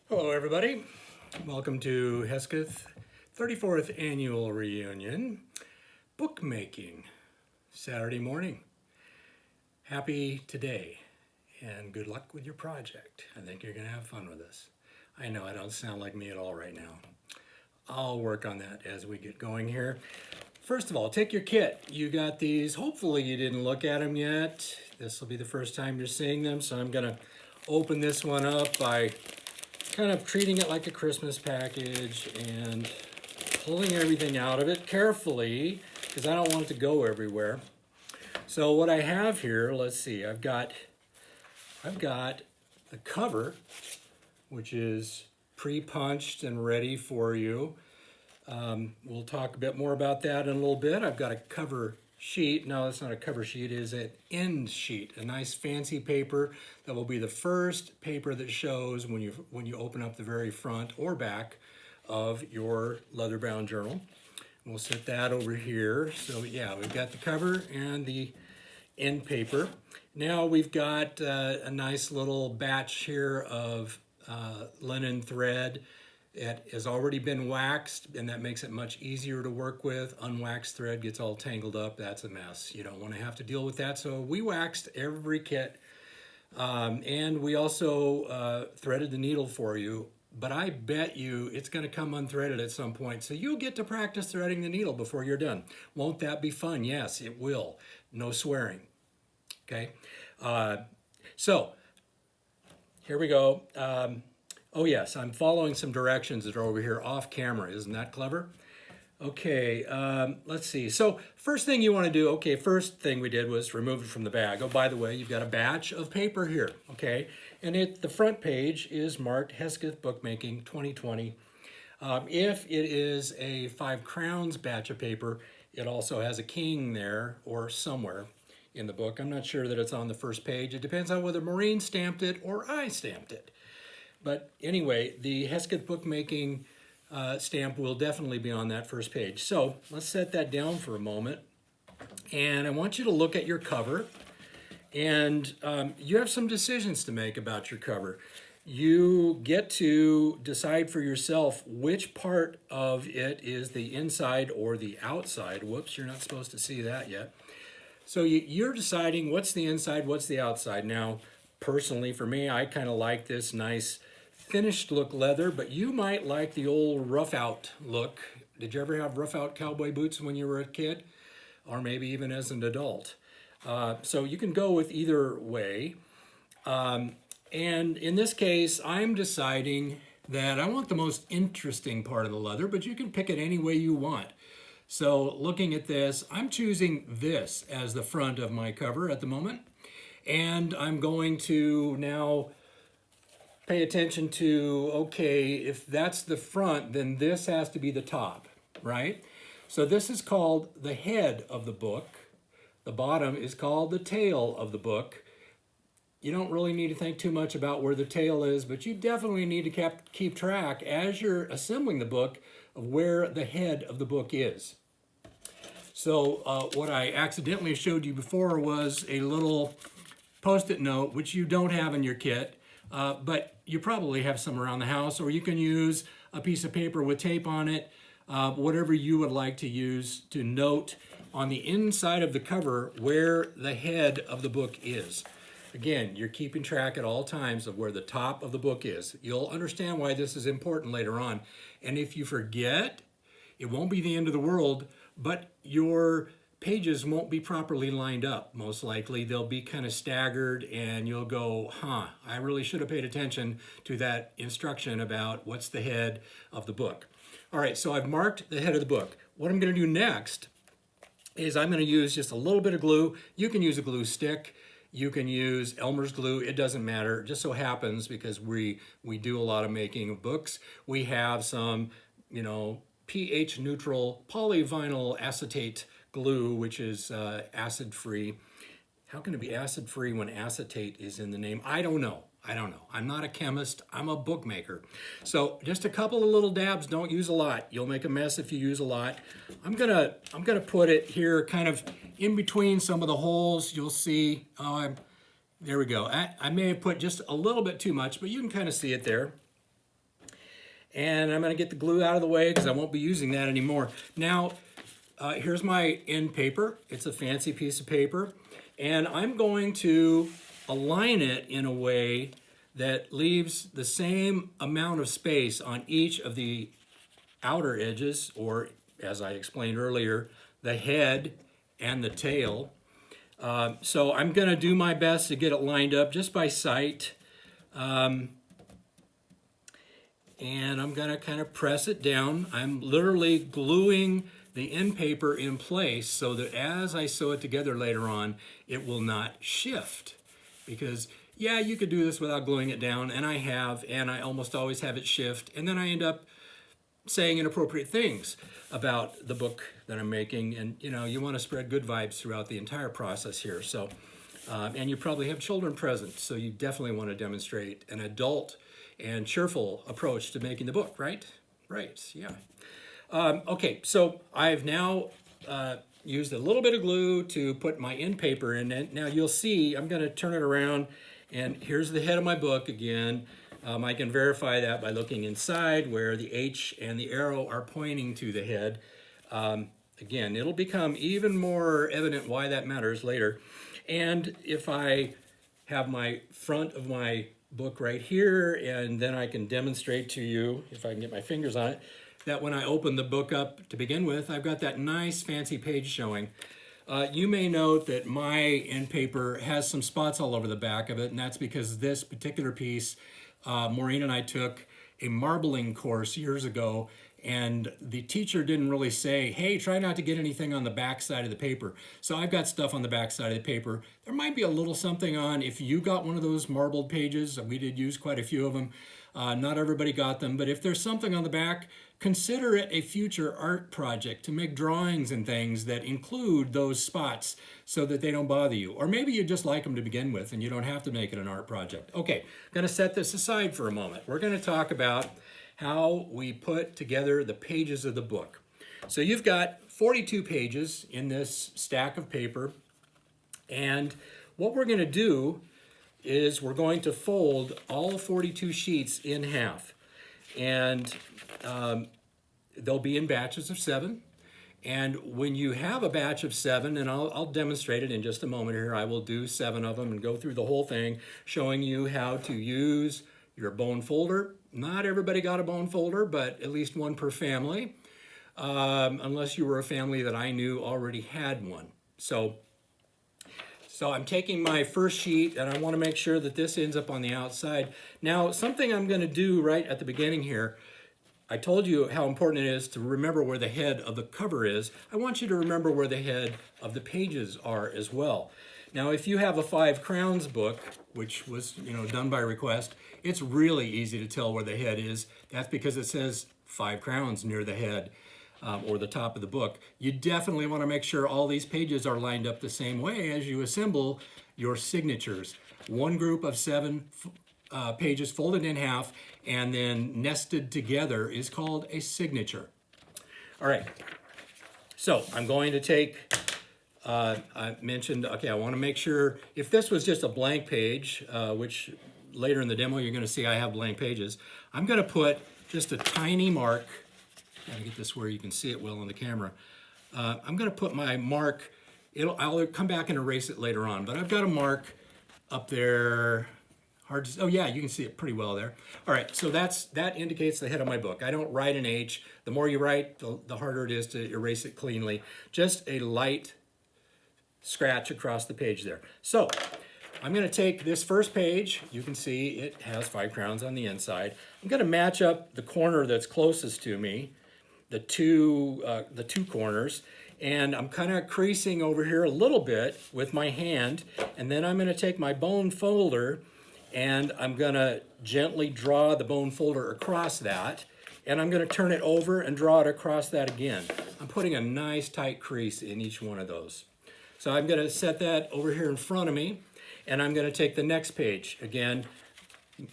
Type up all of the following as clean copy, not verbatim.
Hello, everybody. Welcome to Hesketh 34th Annual Reunion Bookmaking Saturday morning. Happy today and good luck with your project. I think you're going to have fun with this. I know I don't sound like me at all right now. I'll work on that as we get going here. First of all, take your kit. You got these. Hopefully you didn't look at them yet. This will be the first time you're seeing them, so I'm going to open this one up by kind of treating it like a Christmas package and pulling everything out of it carefully because I don't want it to go everywhere. So what I have here, let's see, I've got the cover, which is pre-punched and ready for you. We'll talk a bit more about that in a little bit. I've got a cover sheet. No, it's not a cover sheet. It is an end sheet, a nice fancy paper that will be the first paper that shows when you open up the very front or back of your leather-bound journal. We'll set that over here. So yeah, we've got the cover and the end paper. Now we've got a nice little batch here of linen thread. It has already been waxed, and that makes it much easier to work with. Unwaxed thread gets all tangled up. That's a mess. You don't want to have to deal with that. So we waxed every kit, and we also threaded the needle for you. But I bet you it's going to come unthreaded at some point. So you'll get to practice threading the needle before you're done. Won't that be fun? Yes, it will. No swearing. Okay? So here we go. Oh yes, I'm following some directions that are over here off camera. Isn't that clever? Okay, let's see. So first thing you want to do, first thing we did was remove it from the bag. Oh, by the way, you've got a batch of paper here, okay? And the front page is marked Hesketh Bookmaking 2020. If it is a 5 crowns batch of paper, it also has a king there or somewhere in the book. I'm not sure that it's on the first page. It depends on whether Maureen stamped it or I stamped it. But anyway, the Hesketh Bookmaking stamp will definitely be on that first page. So let's set that down for a moment. And I want you to look at your cover. And you have some decisions to make about your cover. You get to decide for yourself which part of it is the inside or the outside. Whoops, you're not supposed to see that yet. So you're deciding what's the inside, what's the outside. Now, personally, for me, I kind of like this nice finished look leather, but you might like the old rough out look. Did you ever have rough out cowboy boots when you were a kid? Or maybe even as an adult. So you can go with either way. And in this case, I'm deciding that I want the most interesting part of the leather, but you can pick it any way you want. So looking at this, I'm choosing this as the front of my cover at the moment. And I'm going to now pay attention to, okay, if that's the front, then this has to be the top, right? So this is called the head of the book. The bottom is called the tail of the book. You don't really need to think too much about where the tail is, but you definitely need to keep track as you're assembling the book of where the head of the book is. So what I accidentally showed you before was a little Post-it note, which you don't have in your kit, but you probably have some around the house, or you can use a piece of paper with tape on it, whatever you would like to use to note on the inside of the cover where the head of the book is. Again, you're keeping track at all times of where the top of the book is. You'll understand why this is important later on. And if you forget, it won't be the end of the world, but your pages won't be properly lined up. Most likely they'll be kind of staggered and you'll go, I really should have paid attention to that instruction about what's the head of the book. All right, so I've marked the head of the book. What I'm going to do next is I'm going to use just a little bit of glue. You can use a glue stick. You can use Elmer's glue. It doesn't matter. It just so happens because we do a lot of making of books. We have some, pH neutral polyvinyl acetate glue, which is acid-free. How can it be acid-free when acetate is in the name? I don't know. I'm not a chemist. I'm a bookmaker. So just a couple of little dabs. Don't use a lot. You'll make a mess if you use a lot. I'm gonna put it here, kind of in between some of the holes. You'll see. There we go. I may have put just a little bit too much, but you can kind of see it there. And I'm going to get the glue out of the way because I won't be using that anymore. Now, here's my end paper. It's a fancy piece of paper. And I'm going to align it in a way that leaves the same amount of space on each of the outer edges, or as I explained earlier, the head and the tail. So I'm going to do my best to get it lined up just by sight. And I'm going to kind of press it down. I'm literally gluing the end paper in place so that as I sew it together later on, it will not shift. Because, yeah, you could do this without gluing it down, and I have, and I almost always have it shift, and then I end up saying inappropriate things about the book that I'm making, and you want to spread good vibes throughout the entire process here. So, and you probably have children present, so you definitely want to demonstrate an adult and cheerful approach to making the book, right? Right, yeah. Okay, so I've now used a little bit of glue to put my end paper in it. Now you'll see, I'm going to turn it around, and here's the head of my book again. I can verify that by looking inside where the H and the arrow are pointing to the head. Again, it'll become even more evident why that matters later. And if I have my front of my book right here, and then I can demonstrate to you, if I can get my fingers on it, that when I open the book up to begin with, I've got that nice fancy page showing. You may note that my end paper has some spots all over the back of it, and that's because this particular piece, Maureen and I took a marbling course years ago, and the teacher didn't really say, hey, try not to get anything on the back side of the paper. So I've got stuff on the back side of the paper. There might be a little something on, if you got one of those marbled pages, we did use quite a few of them. Not everybody got them, but if there's something on the back, consider it a future art project to make drawings and things that include those spots so that they don't bother you. Or maybe you just like them to begin with and you don't have to make it an art project. Okay, I'm going to set this aside for a moment. We're going to talk about how we put together the pages of the book. So you've got 42 pages in this stack of paper, and what we're going to do is we're going to fold all 42 sheets in half, and they'll be in batches of 7. And when you have a batch of 7, and I'll demonstrate it in just a moment here, I will do 7 of them and go through the whole thing, showing you how to use your bone folder. Not everybody got a bone folder, but at least one per family, unless you were a family that I knew already had one. So I'm taking my first sheet, and I want to make sure that this ends up on the outside. Now, something I'm going to do right at the beginning here, I told you how important it is to remember where the head of the cover is. I want you to remember where the head of the pages are as well. Now, if you have a 5 crowns book, which was done by request, it's really easy to tell where the head is. That's because it says 5 crowns near the head or the top of the book. You definitely want to make sure all these pages are lined up the same way as you assemble your signatures. One group of 7 pages folded in half and then nested together is called a signature. All right, so I'm going to take, I mentioned, okay, I want to make sure, if this was just a blank page, which later in the demo you're going to see I have blank pages, I'm going to put just a tiny mark. Gotta get this where you can see it well on the camera. I'm going to put my mark, I'll come back and erase it later on, but I've got a mark up there. Hard to, oh yeah, you can see it pretty well there. All right, so that indicates the head of my book. I don't write an H. The more you write, the harder it is to erase it cleanly. Just a light scratch across the page there. So I'm going to take this first page. You can see it has 5 crowns on the inside. I'm going to match up the corner that's closest to me, the two corners, and I'm kind of creasing over here a little bit with my hand, and then I'm going to take my bone folder and I'm going to gently draw the bone folder across that, and I'm going to turn it over and draw it across that again. I'm putting a nice tight crease in each one of those. So I'm going to set that over here in front of me, and I'm going to take the next page, again,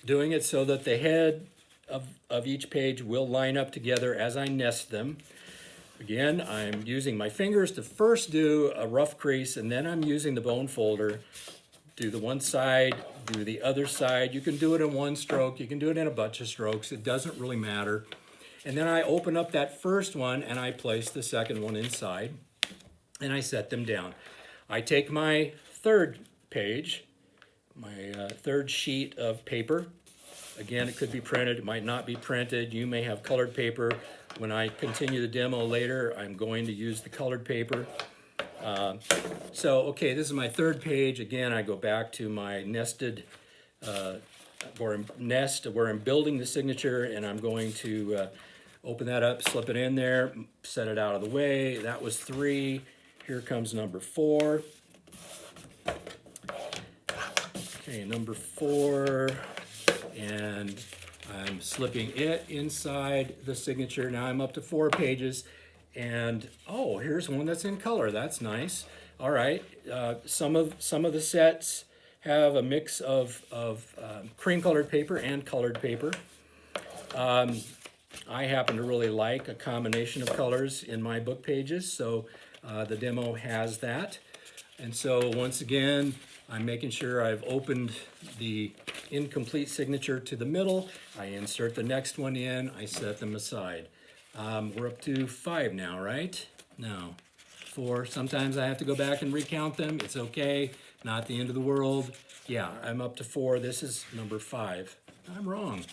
doing it so that the head of each page will line up together as I nest them. Again, I'm using my fingers to first do a rough crease, and then I'm using the bone folder do the one side, do the other side. You can do it in one stroke, you can do it in a bunch of strokes, it doesn't really matter. And then I open up that first one and I place the second one inside and I set them down. I take my third page, my third sheet of paper. Again, it could be printed, it might not be printed. You may have colored paper. When I continue the demo later, I'm going to use the colored paper. Okay, this is my third page. Again, I go back to my nested where I'm building the signature, and I'm going to open that up, slip it in there, set it out of the way. That was 3. Here comes number 4. Okay, number 4, and I'm slipping it inside the signature. Now I'm up to 4 pages, and oh, here's one that's in color. That's nice. All right, some of the sets have a mix of cream-colored paper and colored paper. I happen to really like a combination of colors in my book pages, so the demo has that. And so once again, I'm making sure I've opened the incomplete signature to the middle. I insert the next one in, I set them aside. We're up to 5 now, right? No, 4. Sometimes I have to go back and recount them. It's okay, not the end of the world. Yeah, I'm up to 4. This is number 5. I'm wrong.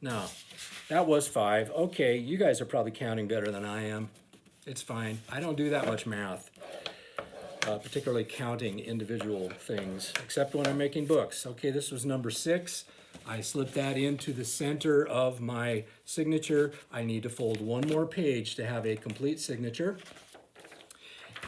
No, that was 5. Okay, you guys are probably counting better than I am. It's fine. I don't do that much math. Particularly counting individual things, except when I'm making books. Okay, this was number 6. I slipped that into the center of my signature. I need to fold one more page to have a complete signature.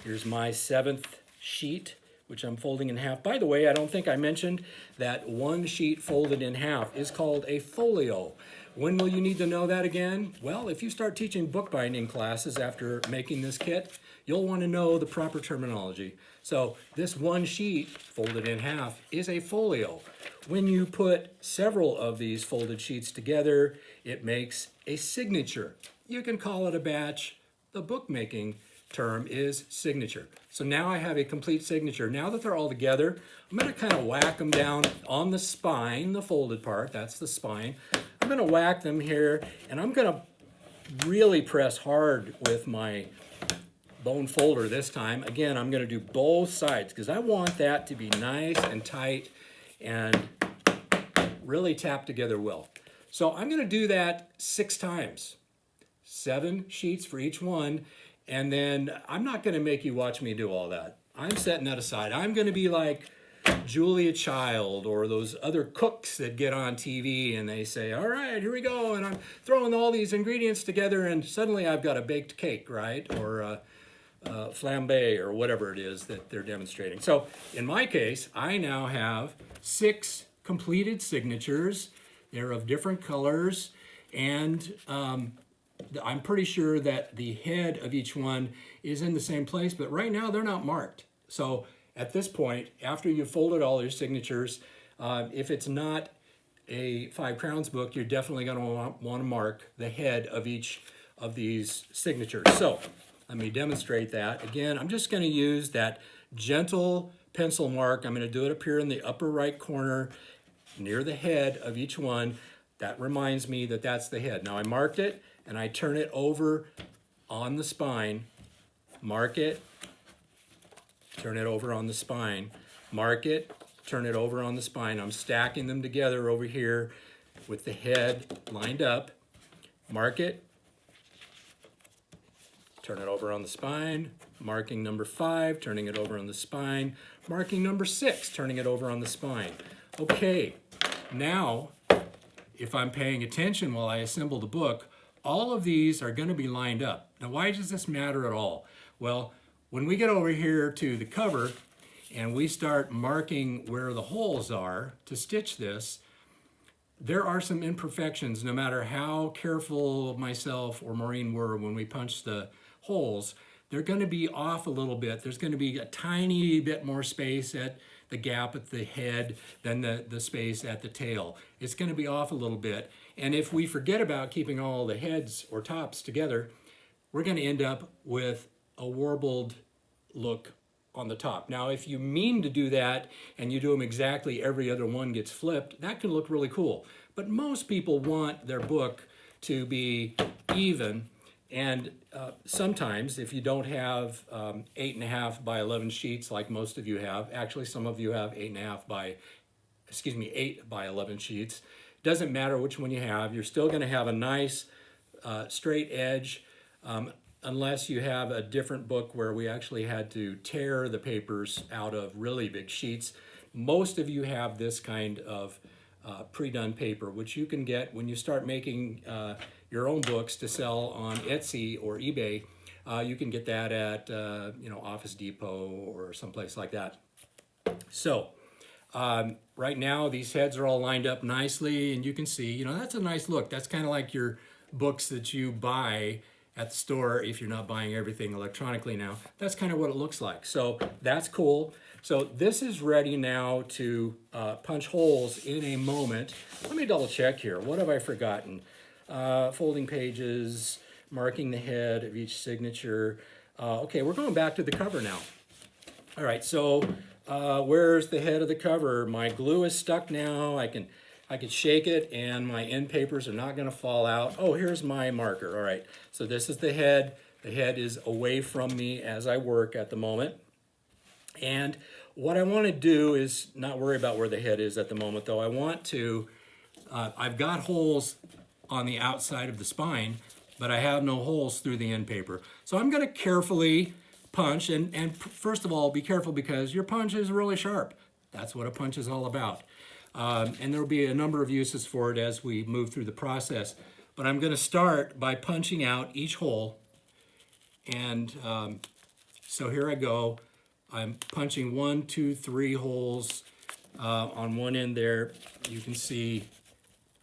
Here's my 7th sheet, which I'm folding in half. By the way, I don't think I mentioned that one sheet folded in half is called a folio. When will you need to know that again? Well, if you start teaching bookbinding classes after making this kit, you'll want to know the proper terminology. So this one sheet folded in half is a folio. When you put several of these folded sheets together, it makes a signature. You can call it a batch. The bookmaking term is signature. So now I have a complete signature. Now that they're all together, I'm going to kind of whack them down on the spine, the folded part, that's the spine. I'm going to whack them here, and I'm going to really press hard with my bone folder this time. Again, I'm going to do both sides because I want that to be nice and tight and really tap together well. So I'm going to do that 6 times, 7 sheets for each one. And then I'm not going to make you watch me do all that. I'm setting that aside. I'm going to be like Julia Child or those other cooks that get on TV and they say, all right, here we go. And I'm throwing all these ingredients together and suddenly I've got a baked cake, right? Or a flambe or whatever it is that they're demonstrating. So in my case, I now have 6 completed signatures. They're of different colors, and I'm pretty sure that the head of each one is in the same place, but right now they're not marked. So at this point, after you've folded all your signatures, if it's not a 5 Crowns book, you're definitely going to want to mark the head of each of these signatures. So let me demonstrate that. Again, I'm just going to use that gentle pencil mark. I'm going to do it up here in the upper right corner near the head of each one. That reminds me that that's the head. Now I marked it and I turn it over on the spine. Mark it, turn it over on the spine. Mark it, turn it over on the spine. I'm stacking them together over here with the head lined up. Mark it, turn it over on the spine, marking number 5, turning it over on the spine, marking number 6, turning it over on the spine. Okay, now, if I'm paying attention while I assemble the book, all of these are going to be lined up. Now, why does this matter at all? Well, when we get over here to the cover and we start marking where the holes are to stitch this, there are some imperfections no matter how careful myself or Maureen were when we punched the holes. They're going to be off a little bit. There's going to be a tiny bit more space at the gap at the head than the space at the tail. It's going to be off a little bit. And if we forget about keeping all the heads or tops together, we're going to end up with a warbled look on the top. Now, if you mean to do that and you do them exactly every other one gets flipped, that can look really cool. But most people want their book to be even. And sometimes, if you don't have 8.5 by 11 sheets like most of you have, actually some of you have 8.5 by, 8 by 11 sheets. Doesn't matter which one you have, you're still going to have a nice straight edge, unless you have a different book where we actually had to tear the papers out of really big sheets. Most of you have this kind of pre-done paper, which you can get when you start making your own books to sell on Etsy or eBay. You can get that at Office Depot or someplace like that. So right now these heads are all lined up nicely, and you can see, that's a nice look. That's kind of like your books that you buy at the store if you're not buying everything electronically now. That's kind of what it looks like. So that's cool. So this is ready now to punch holes in a moment. Let me double check here. What have I forgotten? Folding pages, marking the head of each signature. Okay, we're going back to the cover now. All right, so where's the head of the cover? My glue is stuck now. I can shake it and my end papers are not going to fall out. Oh, here's my marker. All right, so this is the head. The head is away from me as I work at the moment. And what I want to do is not worry about where the head is at the moment, though. I want to, I've got holes on the outside of the spine, but I have no holes through the end paper. So I'm going to carefully punch, and first of all, be careful because your punch is really sharp. That's what a punch is all about. And there will be a number of uses for it as we move through the process. But I'm going to start by punching out each hole. And so here I go. I'm punching 1, 2, 3 holes on one end there. You can see,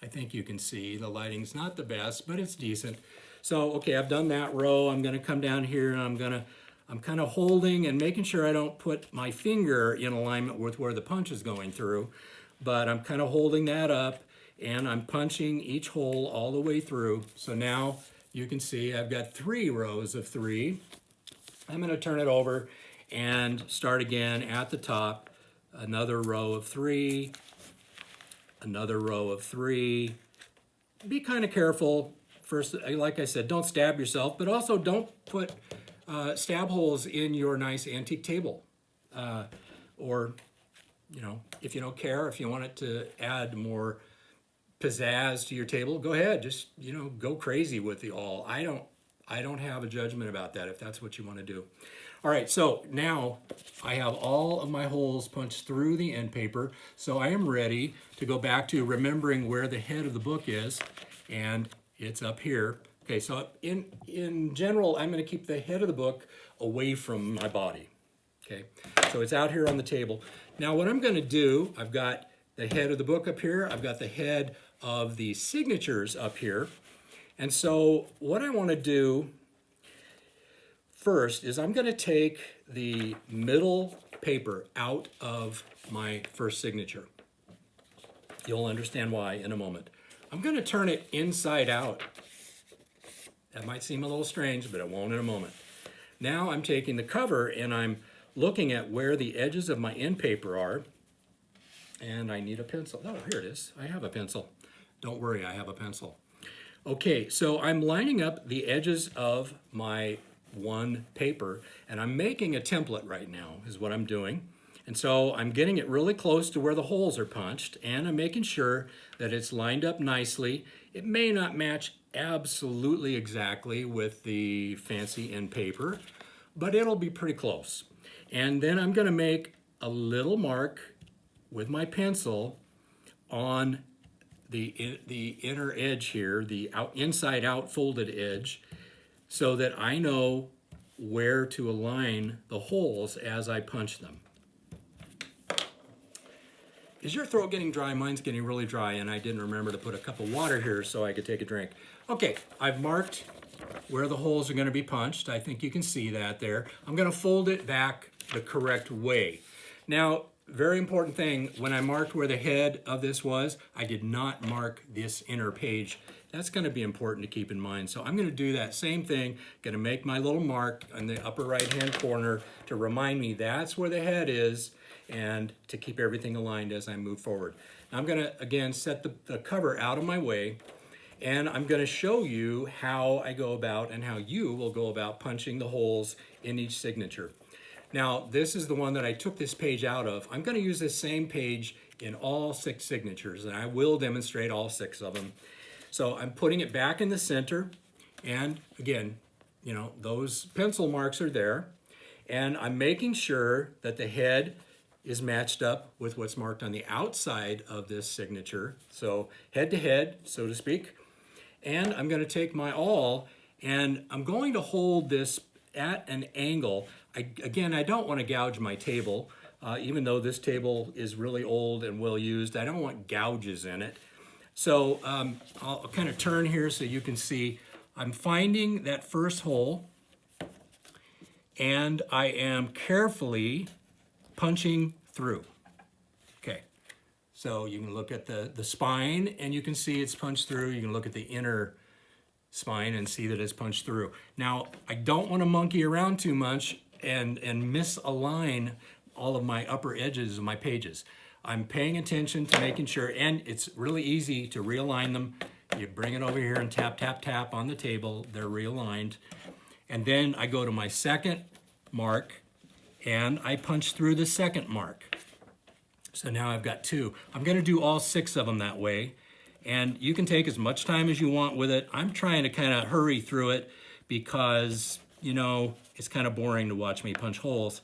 I think you can see, the lighting's not the best, but it's decent. So, okay, I've done that row. I'm going to come down here and I'm kind of holding and making sure I don't put my finger in alignment with where the punch is going through. But I'm kind of holding that up and I'm punching each hole all the way through. So now you can see I've got 3 rows of 3. I'm going to turn it over and start again at the top. Another row of 3, another row of 3. Be kind of careful. First, like I said, don't stab yourself, but also don't put stab holes in your nice antique table. Or, if you don't care, if you want it to add more pizzazz to your table, go ahead. Just, go crazy with the awl. I don't have a judgment about that if that's what you want to do. All right, so now I have all of my holes punched through the end paper, so I am ready to go back to remembering where the head of the book is, and it's up here. Okay, so in general, I'm going to keep the head of the book away from my body. Okay, so it's out here on the table. Now what I'm going to do, I've got the head of the book up here, I've got the head of the signatures up here, and so what I want to do first is I'm going to take the middle paper out of my first signature. You'll understand why in a moment. I'm going to turn it inside out. That might seem a little strange, but it won't in a moment. Now I'm taking the cover and I'm looking at where the edges of my end paper are, and I need a pencil. Oh, here it is. I have a pencil. Don't worry, I have a pencil. Okay, so I'm lining up the edges of my one paper, and I'm making a template right now is what I'm doing. And so I'm getting it really close to where the holes are punched, and I'm making sure that it's lined up nicely. It may not match absolutely exactly with the fancy end paper, but it'll be pretty close. And then I'm going to make a little mark with my pencil on the inner edge here, the inside out folded edge, so that I know where to align the holes as I punch them. Is your throat getting dry? Mine's getting really dry, and I didn't remember to put a cup of water here so I could take a drink. Okay, I've marked where the holes are going to be punched. I think you can see that there. I'm going to fold it back the correct way. Now, very important thing, when I marked where the head of this was, I did not mark this inner page. That's going to be important to keep in mind. So I'm going to do that same thing, going to make my little mark on the upper right hand corner to remind me that's where the head is and to keep everything aligned as I move forward. Now I'm going to, again, set the cover out of my way, and I'm going to show you how I go about and how you will go about punching the holes in each signature. Now, this is the one that I took this page out of. I'm going to use this same page in all 6 signatures, and I will demonstrate all 6 of them. So I'm putting it back in the center, and again, you know, those pencil marks are there, and I'm making sure that the head is matched up with what's marked on the outside of this signature. So head to head, so to speak. And I'm going to take my awl, and I'm going to hold this at an angle. Again, I don't want to gouge my table, even though this table is really old and well used. I don't want gouges in it. So I'll kind of turn here so you can see. I'm finding that first hole, and I am carefully punching through. Okay, so you can look at the spine, and you can see it's punched through. You can look at the inner spine and see that it's punched through. Now, I don't want to monkey around too much and misalign all of my upper edges of my pages. I'm paying attention to making sure, and it's really easy to realign them. You bring it over here and tap, tap, tap on the table. They're realigned. And then I go to my second mark, and I punch through the second mark. So now I've got 2. I'm going to do all 6 of them that way. And you can take as much time as you want with it. I'm trying to kind of hurry through it because, you know, it's kind of boring to watch me punch holes.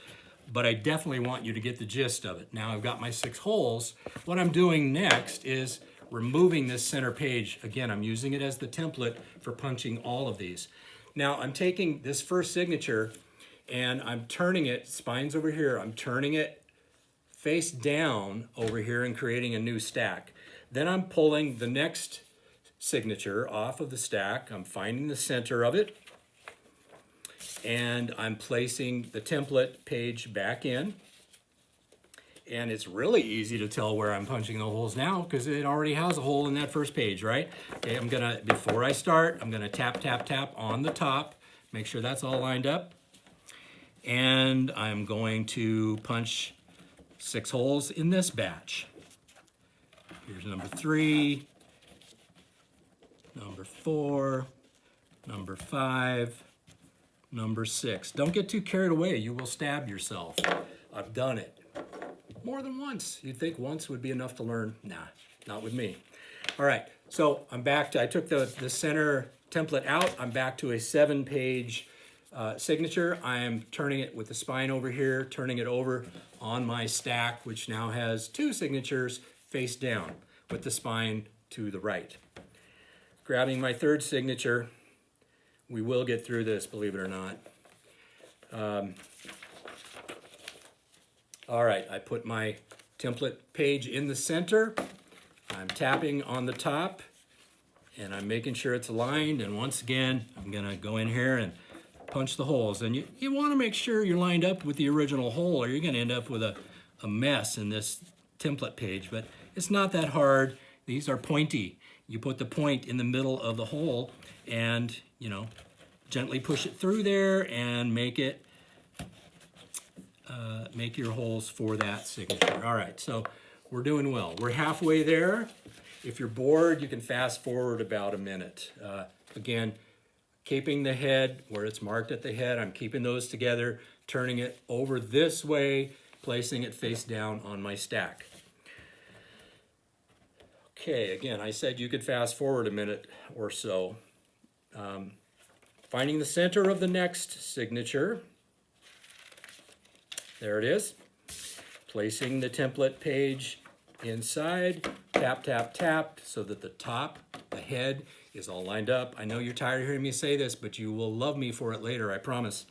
But I definitely want you to get the gist of it. Now I've got my 6 holes. What I'm doing next is removing this center page. Again, I'm using it as the template for punching all of these. Now I'm taking this first signature and I'm turning it, spine's over here, I'm turning it face down over here and creating a new stack. Then I'm pulling the next signature off of the stack. I'm finding the center of it, and I'm placing the template page back in. And it's really easy to tell where I'm punching the holes now because it already has a hole in that first page, right? Okay, before I start, I'm gonna tap, tap, tap on the top, make sure that's all lined up. And I'm going to punch 6 holes in this batch. Here's number 3, number 4, number 5, number 6. Don't get too carried away. You will stab yourself. I've done it more than once. You'd think once would be enough to learn. Nah, not with me. All right, so I'm back to, I took the center template out. I'm back to a 7-page signature. I am turning it with the spine over here, turning it over on my stack, which now has 2 signatures face down with the spine to the right. Grabbing my 3rd signature. We will get through this, believe it or not. All right, I put my template page in the center. I'm tapping on the top, and I'm making sure it's aligned. And once again, I'm gonna go in here and punch the holes. And you wanna make sure you're lined up with the original hole, or you're gonna end up with a mess in this template page. But it's not that hard. These are pointy. You put the point in the middle of the hole and, you know, gently push it through there and make your holes for that signature. All right, so we're doing well. We're halfway there. If you're bored, you can fast forward about a minute. Again, keeping the head where it's marked at the head, I'm keeping those together, turning it over this way, placing it face down on my stack. Okay, again, I said you could fast forward a minute or so. Finding the center of the next signature. There it is. Placing the template page inside, tap, tap, tap, so that the top, the head, is all lined up. I know you're tired of hearing me say this, but you will love me for it later, I promise.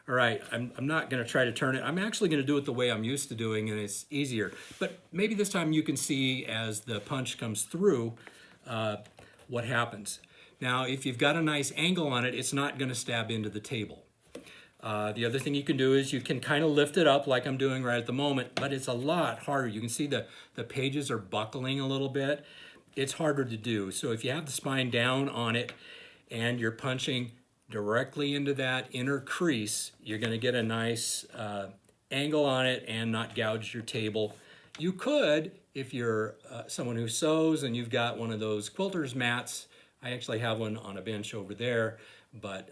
All right, I'm not gonna try to turn it. I'm actually gonna do it the way I'm used to doing, and it's easier. But maybe this time you can see as the punch comes through what happens. Now, if you've got a nice angle on it, it's not gonna stab into the table. The other thing you can do is you can kind of lift it up like I'm doing right at the moment, but it's a lot harder. You can see the pages are buckling a little bit. It's harder to do. So if you have the spine down on it and you're punching directly into that inner crease, you're going to get a nice angle on it and not gouge your table. You could, if you're someone who sews and you've got one of those quilter's mats. I actually have one on a bench over there, but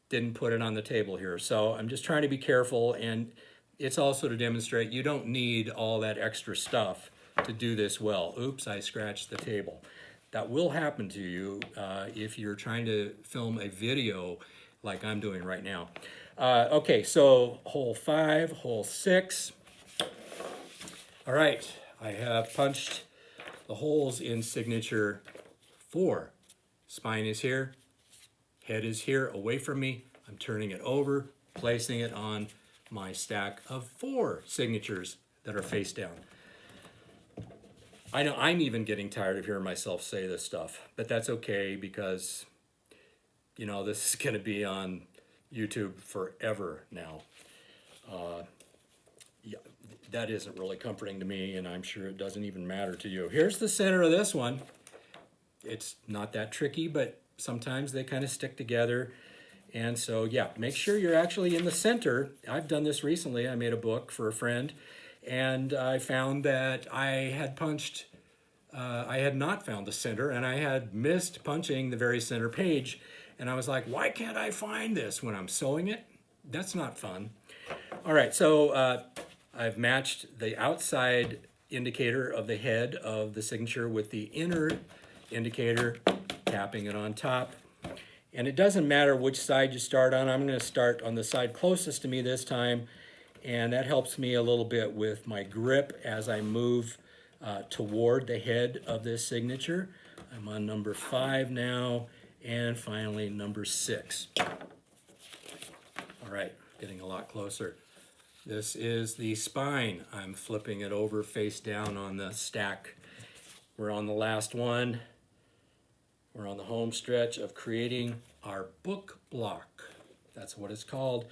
didn't put it on the table here. So I'm just trying to be careful, and it's also to demonstrate you don't need all that extra stuff to do this well. Oops, I scratched the table. That will happen to you if you're trying to film a video like I'm doing right now. Okay, so hole 5, hole 6. All right, I have punched the holes in signature 4. Spine is here, head is here away from me. I'm turning it over, placing it on my stack of 4 signatures that are face down. I know I'm even getting tired of hearing myself say this stuff, but that's okay because, you know, this is going to be on YouTube forever now. Yeah, that isn't really comforting to me, and I'm sure it doesn't even matter to you. Here's the center of this one. It's not that tricky, but sometimes they kind of stick together. And so, yeah, make sure you're actually in the center. I've done this recently. I made a book for a friend, and I found that I had not found the center, and I had missed punching the very center page. And I was like, why can't I find this when I'm sewing it? That's not fun. All right, so I've matched the outside indicator of the head of the signature with the inner indicator, tapping it on top. And it doesn't matter which side you start on. I'm going to start on the side closest to me this time, and that helps me a little bit with my grip as I move toward the head of this signature. I'm on number 5 now, and finally number 6. All right, getting a lot closer. This is the spine. I'm flipping it over face down on the stack. We're on the last one. We're on the home stretch of creating our book block. That's what it's called.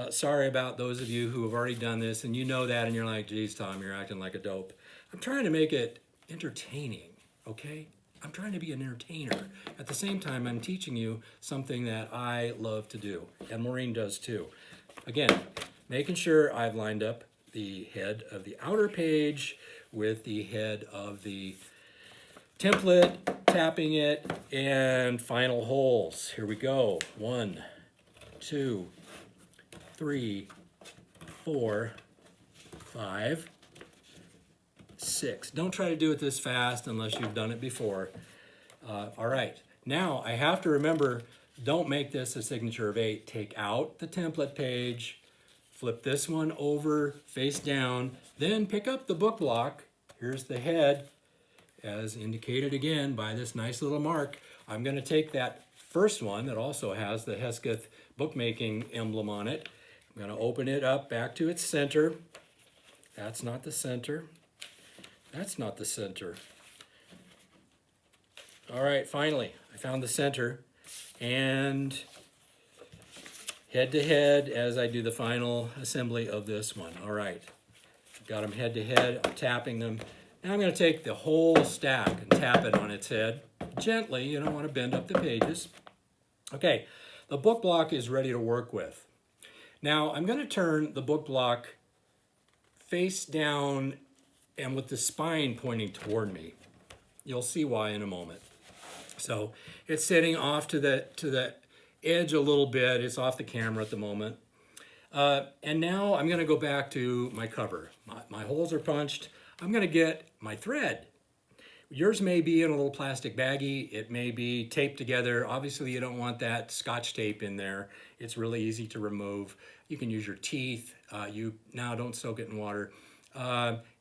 Sorry about those of you who have already done this and you know that and you're like, geez, Tom, you're acting like a dope. I'm trying to make it entertaining, okay? I'm trying to be an entertainer. At the same time, I'm teaching you something that I love to do, and Maureen does too. Again, making sure I've lined up the head of the outer page with the head of the template, tapping it, and final holes. Here we go. 1, 2, 3, 4, 5, 6. Don't try to do it this fast unless you've done it before. All right. Now I have to remember, don't make this a signature of 8. Take out the template page, flip this one over face down, then pick up the book block. Here's the head, as indicated again by this nice little mark. I'm going to take that first one that also has the Hesketh bookmaking emblem on it. I'm going to open it up back to its center. That's not the center. That's not the center. All right, finally, I found the center. And head to head as I do the final assembly of this one. All right, got them head to head. I'm tapping them. Now I'm going to take the whole stack and tap it on its head. Gently, you don't want to bend up the pages. Okay, the book block is ready to work with. Now I'm going to turn the book block face down and with the spine pointing toward me. You'll see why in a moment. So it's sitting off to the edge a little bit. It's off the camera at the moment. And now I'm going to go back to my cover. My holes are punched. I'm going to get my thread. Yours may be in a little plastic baggie. It may be taped together. Obviously, you don't want that Scotch tape in there. It's really easy to remove. You can use your teeth. Now don't soak it in water.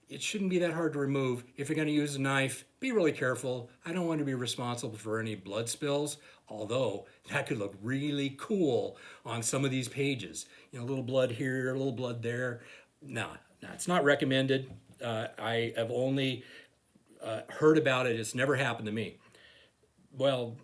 It shouldn't be that hard to remove. If you're going to use a knife, be really careful. I don't want to be responsible for any blood spills, although that could look really cool on some of these pages. You know, a little blood here, a little blood there. No, it's not recommended. I have only heard about it. It's never happened to me. Well,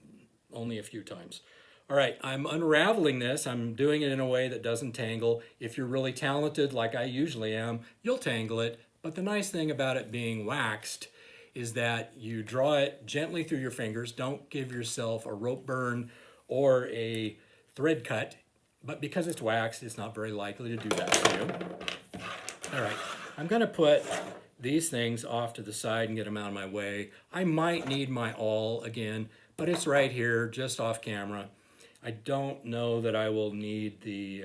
only a few times. All right, I'm unraveling this. I'm doing it in a way that doesn't tangle. If you're really talented, like I usually am, you'll tangle it. But the nice thing about it being waxed is that you draw it gently through your fingers. Don't give yourself a rope burn or a thread cut. But because it's waxed, it's not very likely to do that to you. All right, I'm gonna put these things off to the side and get them out of my way. I might need my awl again, but it's right here, just off camera. I don't know that I will need the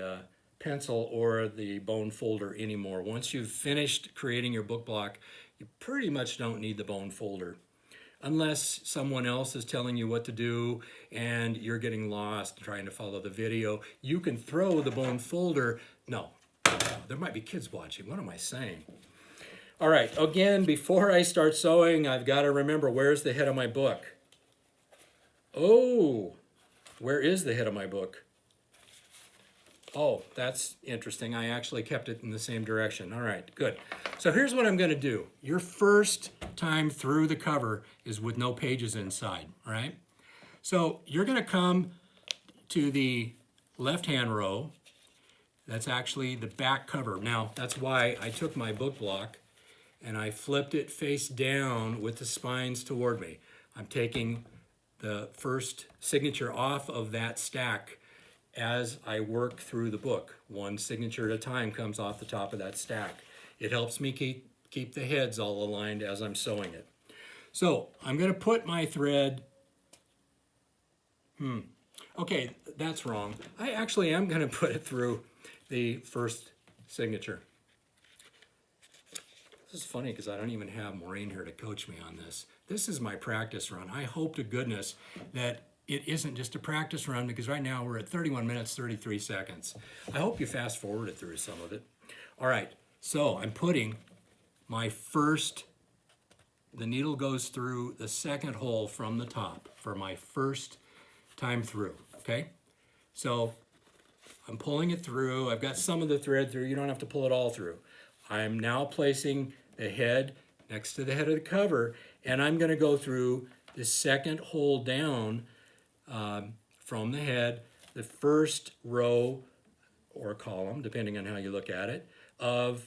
pencil or the bone folder anymore. Once you've finished creating your book block, you pretty much don't need the bone folder. Unless someone else is telling you what to do and you're getting lost trying to follow the video, you can throw the bone folder. No, there might be kids watching. What am I saying? All right, again, before I start sewing, I've got to remember, where's the head of my book? Oh, where is the head of my book? Oh, that's interesting. I actually kept it in the same direction. All right, good. So here's what I'm going to do. Your first time through the cover is with no pages inside, all right? So you're going to come to the left-hand row. That's actually the back cover. Now, that's why I took my book block and I flipped it face down with the spines toward me. I'm taking the first signature off of that stack as I work through the book. One signature at a time comes off the top of that stack. It helps me keep the heads all aligned as I'm sewing it. So I'm going to put my thread, okay, that's wrong. I actually am going to put it through the first signature. This is funny because I don't even have Maureen here to coach me on this. This is my practice run. I hope to goodness that it isn't just a practice run, because right now we're at 31 minutes, 33 seconds. I hope you fast forwarded through some of it. All right, so I'm putting my first, the needle goes through the second hole from the top for my first time through, okay? So I'm pulling it through. I've got some of the thread through. You don't have to pull it all through. I'm now placing the head next to the head of the cover, and I'm going to go through the second hole down from the head, the first row or column, depending on how you look at it, of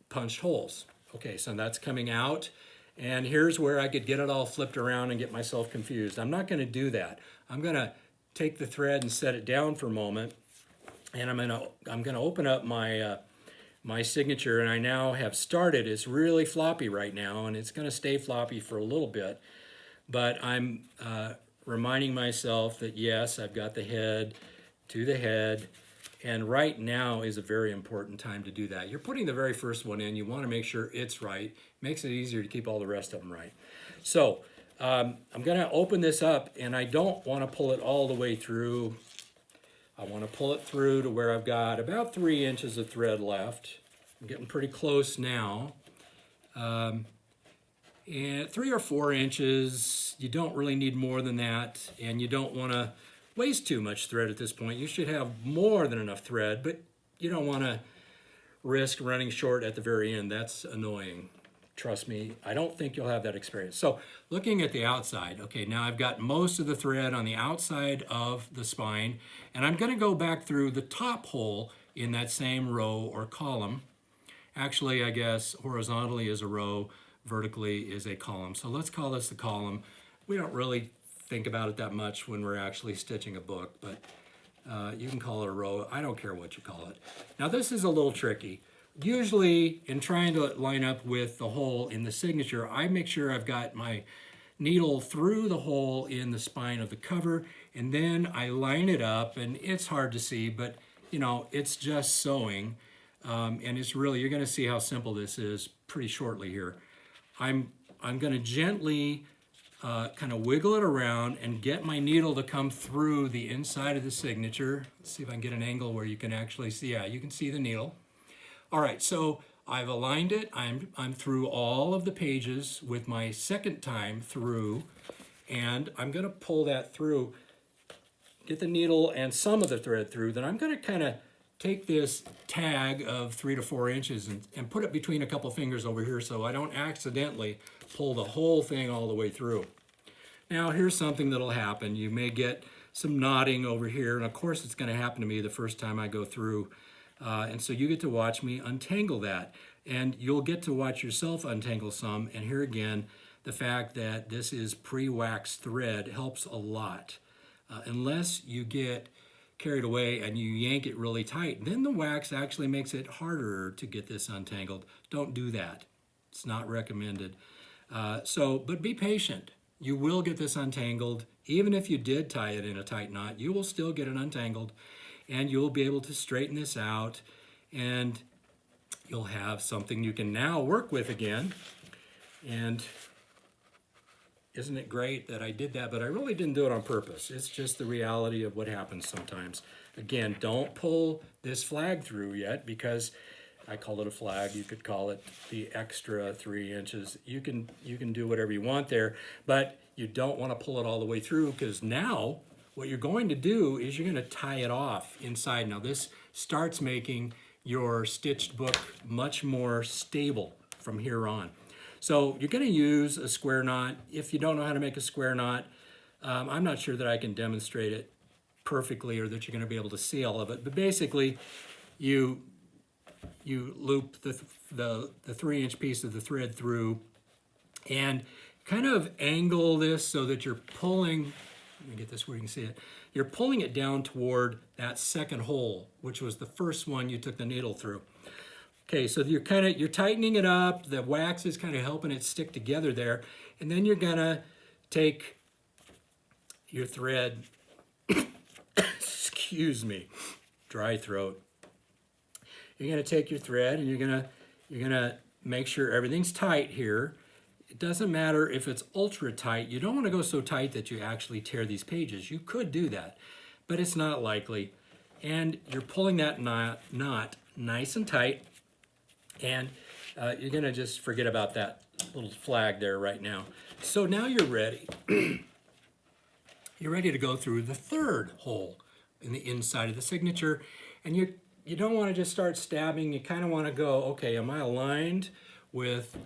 punched holes. Okay, so that's coming out, and here's where I could get it all flipped around and get myself confused. I'm not going to do that. I'm going to take the thread and set it down for a moment, and I'm going to open up my my signature, and I now have started. It's really floppy right now, and it's going to stay floppy for a little bit, but I'm reminding myself that yes, I've got the head to the head, and right now is a very important time to do that. You're putting the very first one in. You want to make sure it's right. Makes it easier to keep all the rest of them right. So I'm going to open this up, and I don't want to pull it all the way through. I want to pull it through to where I've got about 3 inches of thread left. I'm getting pretty close now. And 3 or 4 inches, you don't really need more than that, and you don't want to waste too much thread at this point. You should have more than enough thread, but you don't want to risk running short at the very end. That's annoying. Trust me, I don't think you'll have that experience. So looking at the outside, okay, now I've got most of the thread on the outside of the spine, and I'm going to go back through the top hole in that same row or column. Actually, I guess horizontally is a row, vertically is a column. So let's call this the column. We don't really think about it that much when we're actually stitching a book, but you can call it a row. I don't care what you call it. Now this is a little tricky. Usually in trying to line up with the hole in the signature, I make sure I've got my needle through the hole in the spine of the cover, and then I line it up, and it's hard to see, but you know, it's just sewing. And it's really, you're going to see how simple this is pretty shortly here. I'm going to gently kind of wiggle it around and get my needle to come through the inside of the signature. Let's see if I can get an angle where you can actually see. Yeah, you can see the needle. All right, so I've aligned it. I'm through all of the pages with my second time through, and I'm going to pull that through, get the needle and some of the thread through. Then I'm going to kind of take this tag of 3 to 4 inches and put it between a couple fingers over here so I don't accidentally pull the whole thing all the way through. Now here's something that'll happen. You may get some knotting over here. And of course it's going to happen to me the first time I go through. And so you get to watch me untangle that. And you'll get to watch yourself untangle some. And here again, the fact that this is pre-waxed thread helps a lot. Unless you get carried away and you yank it really tight, then the wax actually makes it harder to get this untangled. Don't do that. It's not recommended. But be patient. You will get this untangled. Even if you did tie it in a tight knot, you will still get it untangled, and you'll be able to straighten this out, and you'll have something you can now work with again. And isn't it great that I did that? But I really didn't do it on purpose. It's just the reality of what happens sometimes. Again, don't pull this flag through yet, because I call it a flag. You could call it the extra 3 inches. You can do whatever you want there, but you don't want to pull it all the way through, because now what you're going to do is you're going to tie it off inside. Now this starts making your stitched book much more stable from here on. So you're going to use a square knot. If you don't know how to make a square knot, I'm not sure that I can demonstrate it perfectly or that you're going to be able to see all of it. But basically, you loop the 3-inch piece of the thread through and kind of angle this so that you're pulling, let me get this where you can see it, you're pulling it down toward that second hole, which was the first one you took the needle through. Okay, so you're tightening it up, the wax is kind of helping it stick together there, and then you're gonna take your thread, excuse me, dry throat. You're gonna take your thread and you're gonna make sure everything's tight here. It doesn't matter if it's ultra tight. You don't want to go so tight that you actually tear these pages. You could do that, but it's not likely. And you're pulling that knot nice and tight. And you're going to just forget about that little flag there right now. So now you're ready. You're ready to go through the third hole in the inside of the signature. And you don't want to just start stabbing. You kind of want to go, okay, am I aligned with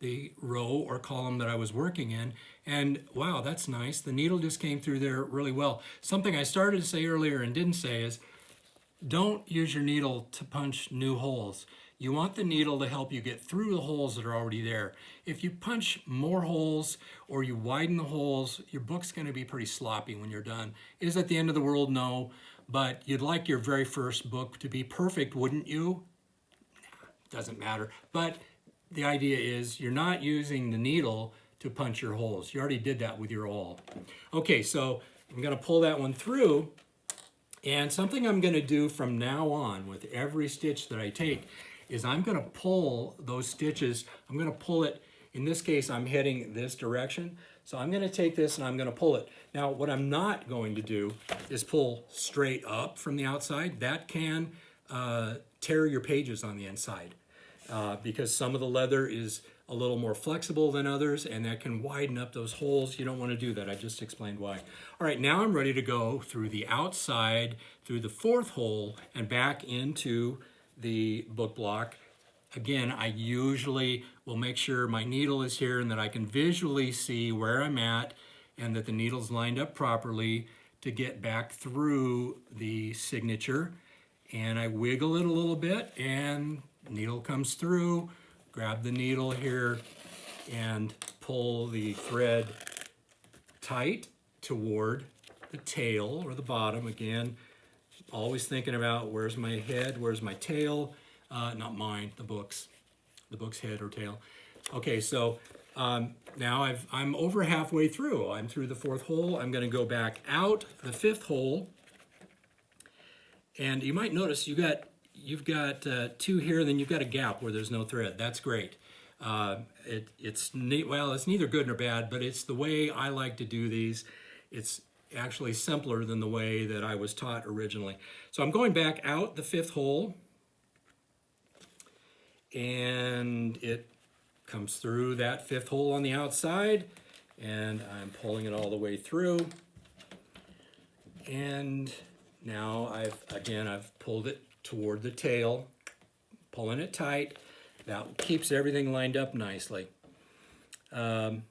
the row or column that I was working in? And wow, that's nice. The needle just came through there really well. Something I started to say earlier and didn't say is, don't use your needle to punch new holes. You want the needle to help you get through the holes that are already there. If you punch more holes or you widen the holes, your book's going to be pretty sloppy when you're done. Is it the end of the world? No, but you'd like your very first book to be perfect, wouldn't you? Doesn't matter. But the idea is you're not using the needle to punch your holes. You already did that with your awl. Okay, so I'm going to pull that one through. And something I'm going to do from now on with every stitch that I take is I'm going to pull those stitches. I'm going to pull it. In this case, I'm heading this direction. So I'm going to take this and I'm going to pull it. Now, what I'm not going to do is pull straight up from the outside. That can tear your pages on the inside because some of the leather is a little more flexible than others, and that can widen up those holes. You don't want to do that. I just explained why. All right, now I'm ready to go through the outside, through the fourth hole, and back into the book block. Again, I usually will make sure my needle is here and that I can visually see where I'm at and that the needle's lined up properly to get back through the signature. And I wiggle it a little bit and needle comes through. Grab the needle here and pull the thread tight toward the tail or the bottom. Again, always thinking about where's my head, where's my tail. Not mine, the book's head or tail. Okay, so now I'm over halfway through. I'm through the fourth hole. I'm going to go back out the fifth hole. And you might notice you've got two here, then you've got a gap where there's no thread. That's great. It's neat. Well, it's neither good nor bad, but it's the way I like to do these. It's actually simpler than the way that I was taught originally. So I'm going back out the fifth hole, and it comes through that fifth hole on the outside, and I'm pulling it all the way through. And now I've pulled it toward the tail, pulling it tight. That keeps everything lined up nicely. Now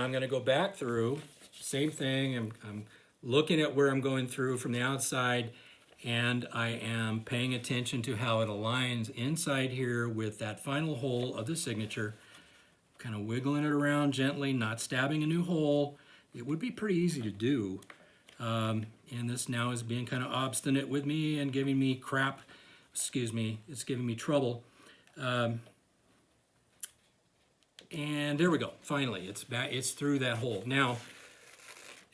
I'm going to go back through same thing. I'm looking at where I'm going through from the outside, and I am paying attention to how it aligns inside here with that final hole of the signature, kind of wiggling it around gently, not stabbing a new hole. It would be pretty easy to do. And this now is being kind of obstinate with me and giving me crap. Excuse me, it's giving me trouble. And there we go. Finally, it's back. It's through that hole. Now,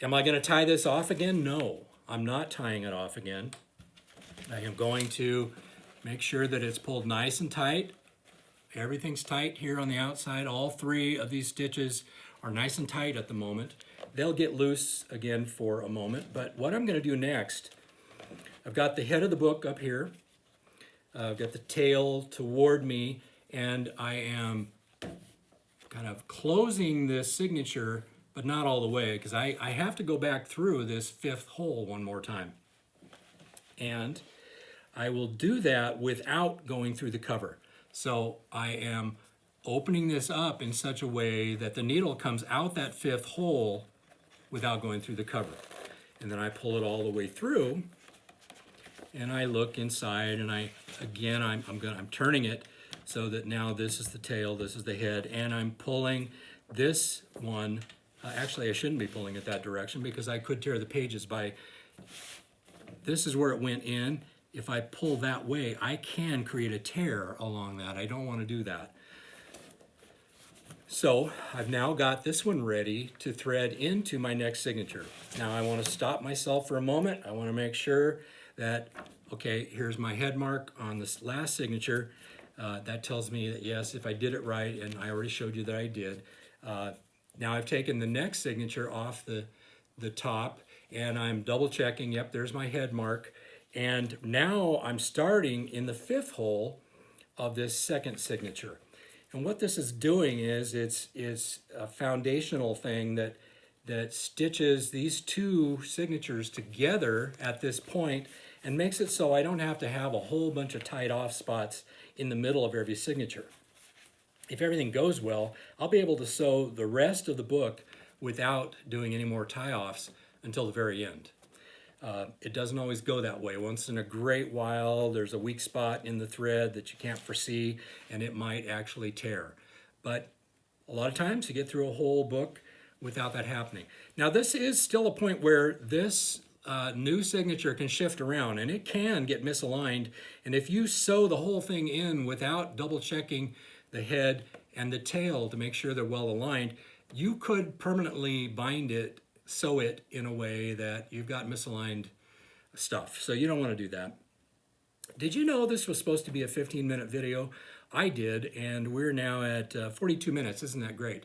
am I going to tie this off again? No, I'm not tying it off again. I am going to make sure that it's pulled nice and tight. Everything's tight here on the outside. All three of these stitches are nice and tight at the moment. They'll get loose again for a moment, but what I'm going to do next, I've got the head of the book up here. I've got the tail toward me, and I am kind of closing this signature, but not all the way, because I have to go back through this fifth hole one more time. And I will do that without going through the cover. So I am opening this up in such a way that the needle comes out that fifth hole without going through the cover. And then I pull it all the way through, and I look inside, and I'm turning it so that now this is the tail, this is the head, and I'm pulling this one. Actually, I shouldn't be pulling it that direction because I could tear the pages by. This is where it went in. If I pull that way, I can create a tear along that. I don't want to do that. So I've now got this one ready to thread into my next signature. Now I want to stop myself for a moment. I want to make sure that, okay, here's my head mark on this last signature. That tells me that yes, if I did it right, and I already showed you that I did. Now I've taken the next signature off the top, and I'm double checking, yep, there's my head mark. And now I'm starting in the fifth hole of this second signature. And what this is doing is it's a foundational thing that stitches these two signatures together at this point and makes it so I don't have to have a whole bunch of tied off spots in the middle of every signature. If everything goes well, I'll be able to sew the rest of the book without doing any more tie-offs until the very end. It doesn't always go that way. Once in a great while, there's a weak spot in the thread that you can't foresee, and it might actually tear. But a lot of times you get through a whole book without that happening. Now this is still a point where this new signature can shift around, and it can get misaligned. And if you sew the whole thing in without double checking the head and the tail to make sure they're well aligned, you could permanently sew it in a way that you've got misaligned stuff. So you don't want to do that. Did you know this was supposed to be a 15-minute video? I did, and we're now at 42 minutes. Isn't that great?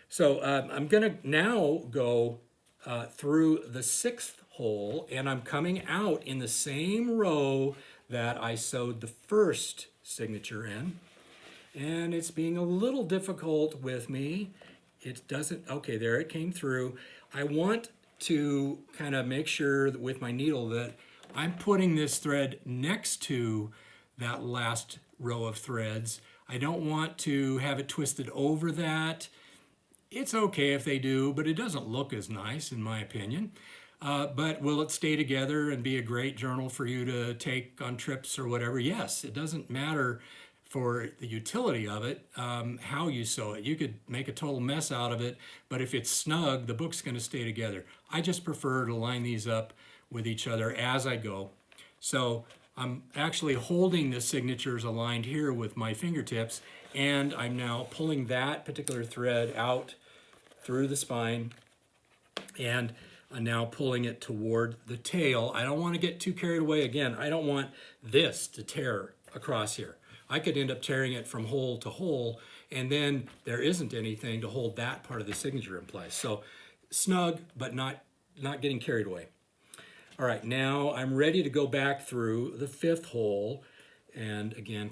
So I'm going to now go through the sixth hole, and I'm coming out in the same row that I sewed the first signature in. And it's being a little difficult with me. It doesn't, okay, there it came through. I want to kind of make sure that with my needle that I'm putting this thread next to that last row of threads. I don't want to have it twisted over that. It's okay if they do, but it doesn't look as nice in my opinion. But will it stay together and be a great journal for you to take on trips or whatever? Yes, it doesn't matter for the utility of it, how you sew it. You could make a total mess out of it, but if it's snug, the book's going to stay together. I just prefer to line these up with each other as I go. So I'm actually holding the signatures aligned here with my fingertips, and I'm now pulling that particular thread out through the spine, and I'm now pulling it toward the tail. I don't want to get too carried away. Again, I don't want this to tear across here. I could end up tearing it from hole to hole, and then there isn't anything to hold that part of the signature in place. So snug, but not getting carried away. All right, now I'm ready to go back through the fifth hole. And again,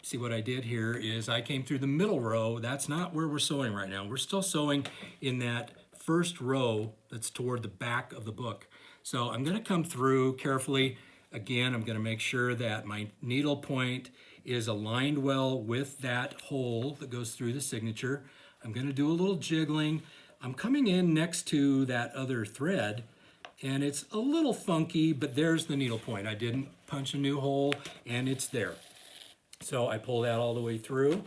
see what I did here is I came through the middle row. That's not where we're sewing right now. We're still sewing in that first row that's toward the back of the book. So I'm gonna come through carefully. Again, I'm going to make sure that my needle point is aligned well with that hole that goes through the signature. I'm going to do a little jiggling. I'm coming in next to that other thread, and it's a little funky, but there's the needle point. I didn't punch a new hole, and it's there. So I pull that all the way through.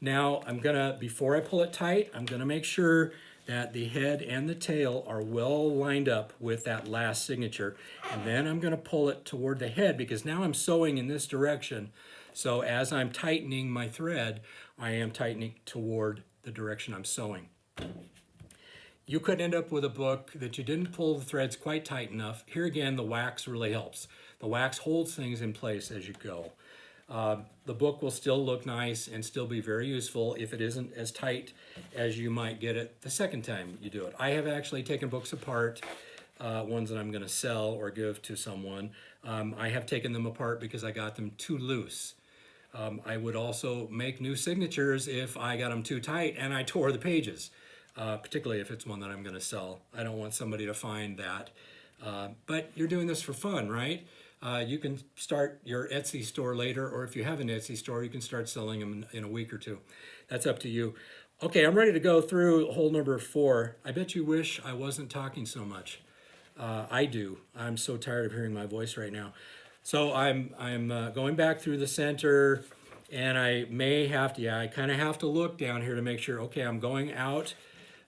Now I'm gonna, before I pull it tight, I'm gonna make sure that the head and the tail are well lined up with that last signature. And then I'm gonna pull it toward the head because now I'm sewing in this direction. So as I'm tightening my thread, I am tightening toward the direction I'm sewing. You could end up with a book that you didn't pull the threads quite tight enough. Here again, the wax really helps. The wax holds things in place as you go. The book will still look nice and still be very useful if it isn't as tight as you might get it the second time you do it. I have actually taken books apart, ones that I'm going to sell or give to someone. I have taken them apart because I got them too loose. I would also make new signatures if I got them too tight and I tore the pages, particularly if it's one that I'm going to sell. I don't want somebody to find that. But you're doing this for fun, right? You can start your Etsy store later, or if you have an Etsy store, you can start selling them in a week or two. That's up to you. Okay, I'm ready to go through hole number 4. I bet you wish I wasn't talking so much. I do. I'm so tired of hearing my voice right now. So I'm going back through the center, and I may have to, I kind of have to look down here to make sure, okay, I'm going out,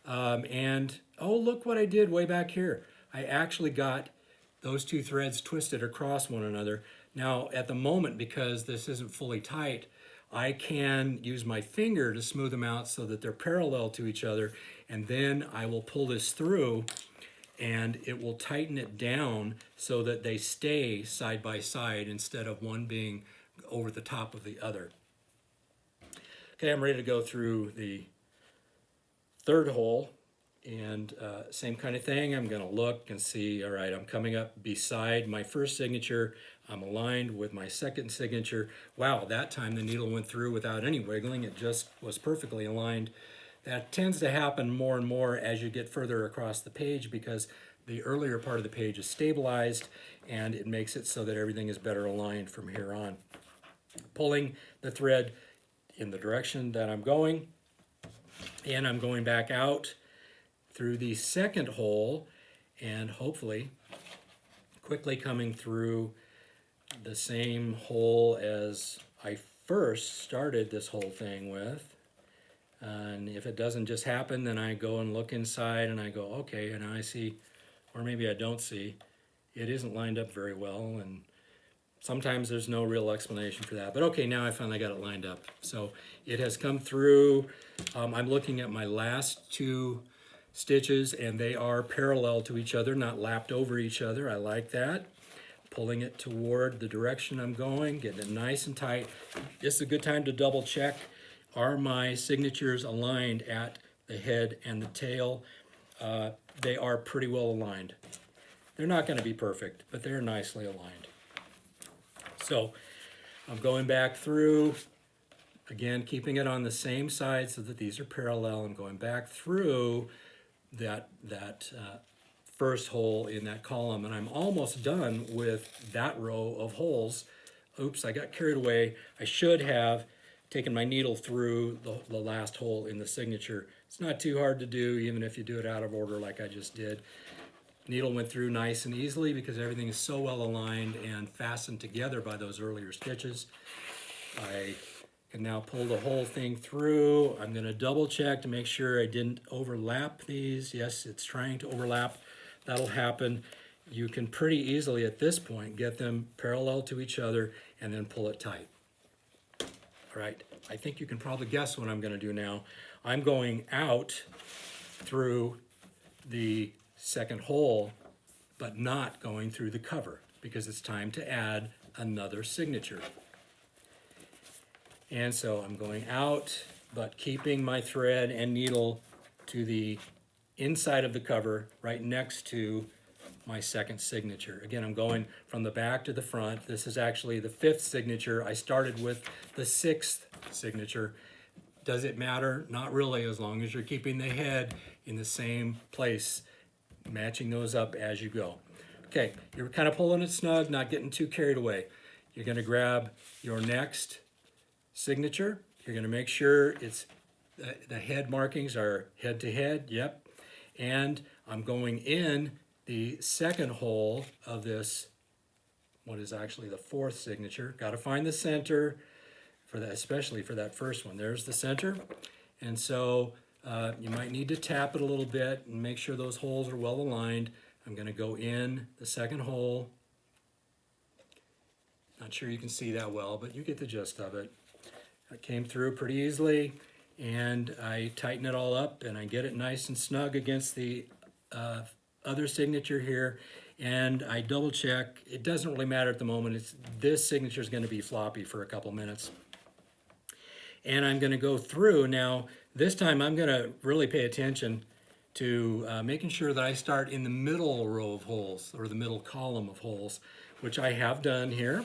and oh, look what I did way back here. I actually got those two threads twisted across one another. Now, at the moment, because this isn't fully tight, I can use my finger to smooth them out so that they're parallel to each other, and then I will pull this through and it will tighten it down so that they stay side by side instead of one being over the top of the other. Okay, I'm ready to go through the third hole. And same kind of thing, I'm going to look and see, all right, I'm coming up beside my first signature. I'm aligned with my second signature. Wow, that time the needle went through without any wiggling. It just was perfectly aligned. That tends to happen more and more as you get further across the page because the earlier part of the page is stabilized and it makes it so that everything is better aligned from here on. Pulling the thread in the direction that I'm going, and I'm going back out through the second hole and hopefully quickly coming through the same hole as I first started this whole thing with. And if it doesn't just happen, then I go and look inside and I go, okay, and I see, or maybe I don't see, it isn't lined up very well, and sometimes there's no real explanation for that. But okay, now I finally got it lined up. So it has come through. I'm looking at my last two stitches and they are parallel to each other, not lapped over each other. I like that. Pulling it toward the direction I'm going, getting it nice and tight. This is a good time to double check. Are my signatures aligned at the head and the tail? They are pretty well aligned. They're not going to be perfect, but they're nicely aligned. So I'm going back through, again, keeping it on the same side so that these are parallel. I'm going back through that first hole in that column, and I'm almost done with that row of holes. Oops, I got carried away. I should have taken my needle through the last hole in the signature. It's not too hard to do, even if you do it out of order like I just did. Needle went through nice and easily because everything is so well aligned and fastened together by those earlier stitches. I can now pull the whole thing through. I'm going to double check to make sure I didn't overlap these. Yes, it's trying to overlap. That'll happen. You can pretty easily at this point get them parallel to each other and then pull it tight. All right, I think you can probably guess what I'm going to do now. I'm going out through the second hole, but not going through the cover because it's time to add another signature. And so I'm going out, but keeping my thread and needle to the inside of the cover right next to my second signature. Again, I'm going from the back to the front. This is actually the 5th signature. I started with the 6th signature. Does it matter? Not really, as long as you're keeping the head in the same place, matching those up as you go. Okay, you're kind of pulling it snug, not getting too carried away. You're going to grab your next signature. You're going to make sure it's the head markings are head to head. Yep. And I'm going in the second hole of this, what is actually the fourth signature. Got to find the center for that, especially for that first one. There's the center. And so you might need to tap it a little bit and make sure those holes are well aligned. I'm going to go in the second hole. Not sure you can see that well, but you get the gist of it. It came through pretty easily, and I tighten it all up and I get it nice and snug against the other signature here, and I double check. It doesn't really matter at the moment. This signature is going to be floppy for a couple minutes. And I'm going to go through. Now, this time I'm going to really pay attention to making sure that I start in the middle row of holes, or the middle column of holes, which I have done here.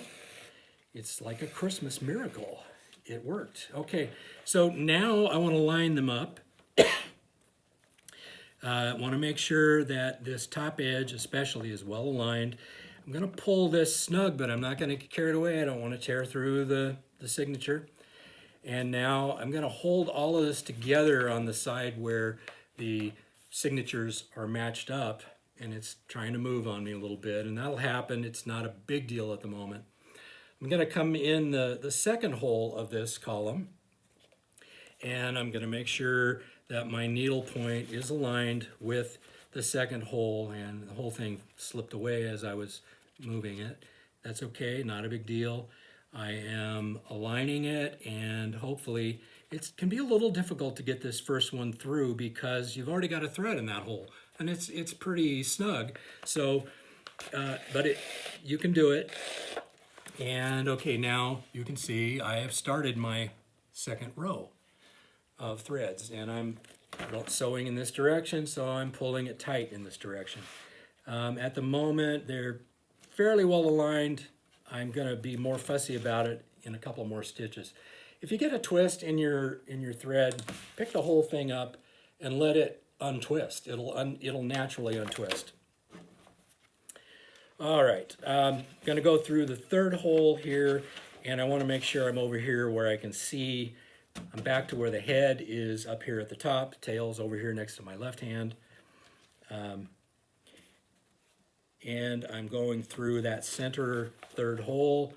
It's like a Christmas miracle. It worked. Okay, so now I want to line them up. I want to make sure that this top edge especially is well aligned. I'm going to pull this snug, but I'm not going to get carried away. I don't want to tear through the signature. And now I'm going to hold all of this together on the side where the signatures are matched up, and it's trying to move on me a little bit, and that'll happen. It's not a big deal at the moment. I'm going to come in the second hole of this column, and I'm going to make sure that my needle point is aligned with the second hole, and the whole thing slipped away as I was moving it. That's okay, not a big deal. I am aligning it, and hopefully it can be a little difficult to get this first one through because you've already got a thread in that hole, and it's pretty snug. So, but you can do it. And okay, now you can see I have started my second row of threads, and I'm sewing in this direction, so I'm pulling it tight in this direction. At the moment, they're fairly well aligned. I'm going to be more fussy about it in a couple more stitches. If you get a twist in your thread, pick the whole thing up and let it untwist. It'll naturally untwist. All right, I'm going to go through the third hole here, and I want to make sure I'm over here where I can see. I'm back to where the head is up here at the top, tail's over here next to my left hand. And I'm going through that center third hole.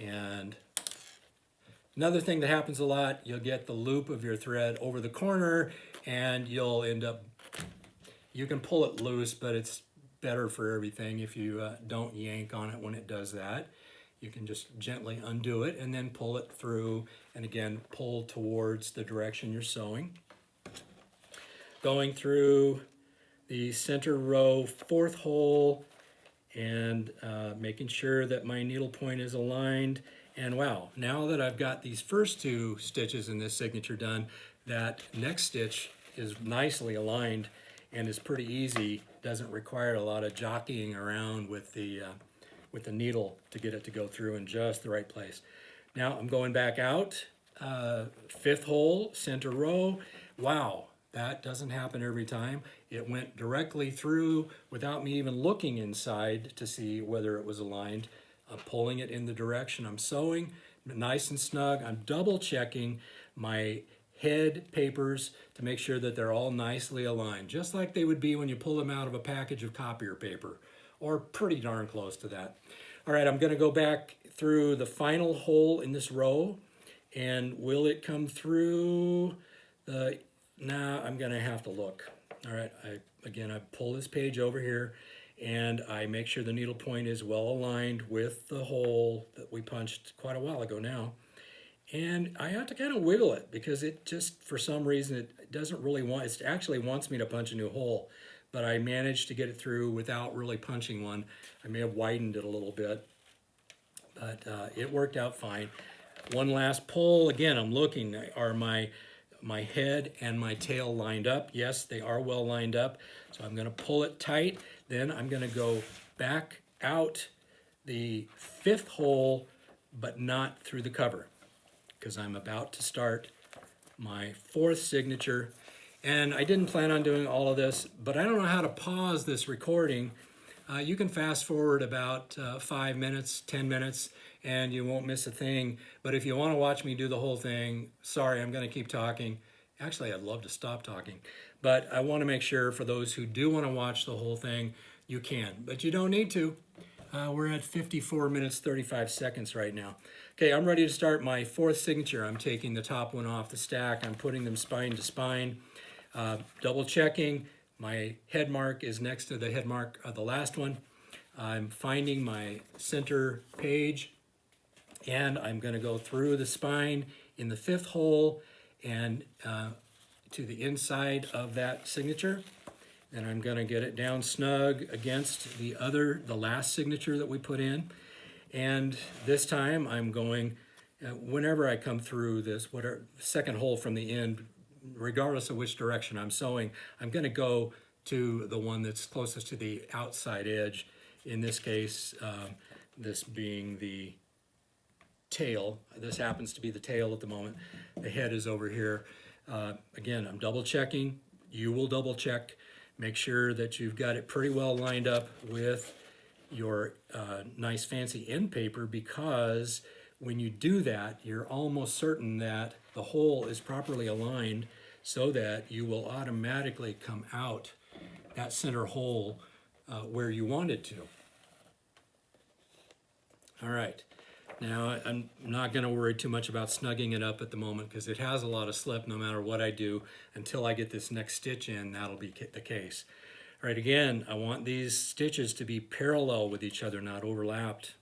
And another thing that happens a lot, you'll get the loop of your thread over the corner, and you'll end up, you can pull it loose, but it's better for everything if you don't yank on it when it does that. You can just gently undo it and then pull it through, and again, pull towards the direction you're sewing. Going through the center row fourth hole, and making sure that my needle point is aligned. And wow, now that I've got these first two stitches in this signature done, that next stitch is nicely aligned and is pretty easy. Doesn't require a lot of jockeying around with the needle to get it to go through in just the right place. Now I'm going back out, fifth hole, center row. Wow, that doesn't happen every time. It went directly through without me even looking inside to see whether it was aligned. I'm pulling it in the direction I'm sewing, nice and snug. I'm double checking my head papers to make sure that they're all nicely aligned, just like they would be when you pull them out of a package of copier paper, or pretty darn close to that. All right, I'm going to go back through the final hole in this row, and will it come through the... Now I'm going to have to look. All right, I pull this page over here, and I make sure the needle point is well aligned with the hole that we punched quite a while ago now. And I have to kind of wiggle it because it just, for some reason, it doesn't really want, it actually wants me to punch a new hole, but I managed to get it through without really punching one. I may have widened it a little bit, but it worked out fine. One last pull. Again, I'm looking, are my head and my tail lined up? Yes, they are well lined up. So I'm going to pull it tight. Then I'm going to go back out the fifth hole, but not through the cover, because I'm about to start my fourth signature. And I didn't plan on doing all of this, but I don't know how to pause this recording. You can fast forward about 5 minutes, 10 minutes, and you won't miss a thing. But if you want to watch me do the whole thing, sorry, I'm going to keep talking. Actually, I'd love to stop talking, but I want to make sure for those who do want to watch the whole thing, you can, but you don't need to. We're at 54 minutes, 35 seconds right now. Okay, I'm ready to start my fourth signature. I'm taking the top one off the stack. I'm putting them spine to spine, double checking. My head mark is next to the head mark of the last one. I'm finding my center page, and I'm going to go through the spine in the fifth hole and to the inside of that signature. And I'm going to get it down snug against the last signature that we put in. And this time I'm going, whenever I come through this, whatever second hole from the end, regardless of which direction I'm sewing, I'm going to go to the one that's closest to the outside edge. In this case, this being the tail. This happens to be the tail at the moment. The head is over here. Again, I'm double checking. You will double check. Make sure that you've got it pretty well lined up with your nice fancy end paper, because when you do that, you're almost certain that the hole is properly aligned so that you will automatically come out that center hole where you want it to. All right. Now, I'm not going to worry too much about snugging it up at the moment because it has a lot of slip no matter what I do. Until I get this next stitch in, that'll be the case. All right, again, I want these stitches to be parallel with each other, not overlapped.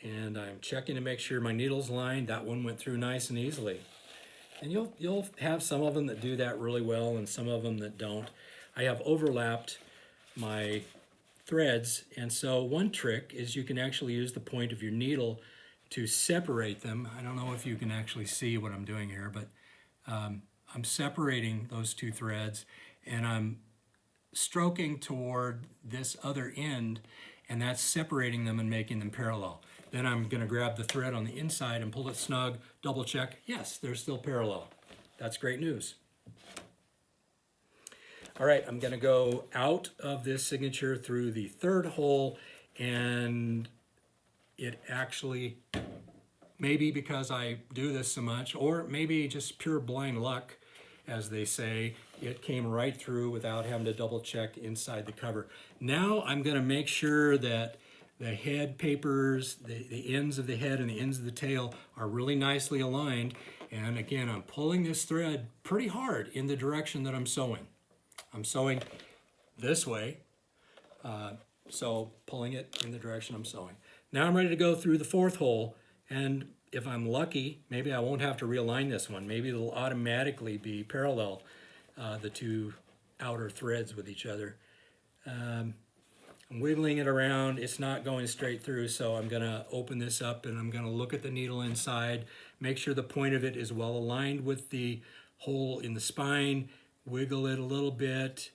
And I'm checking to make sure my needle's lined. That one went through nice and easily. And you'll have some of them that do that really well and some of them that don't. I have overlapped my threads, and so one trick is you can actually use the point of your needle to separate them. I don't know if you can actually see what I'm doing here, but I'm separating those two threads and I'm stroking toward this other end, and that's separating them and making them parallel. Then I'm going to grab the thread on the inside and pull it snug, double check. Yes, they're still parallel. That's great news. All right, I'm going to go out of this signature through the third hole, and it actually, maybe because I do this so much, or maybe just pure blind luck, as they say, it came right through without having to double check inside the cover. Now I'm going to make sure that the head papers, the ends of the head and the ends of the tail are really nicely aligned. And again, I'm pulling this thread pretty hard in the direction that I'm sewing. I'm sewing this way, so pulling it in the direction I'm sewing. Now I'm ready to go through the fourth hole, and if I'm lucky, maybe I won't have to realign this one. Maybe it'll automatically be parallel, the two outer threads with each other. I'm wiggling it around. It's not going straight through, so I'm going to open this up and I'm going to look at the needle inside, make sure the point of it is well aligned with the hole in the spine, wiggle it a little bit,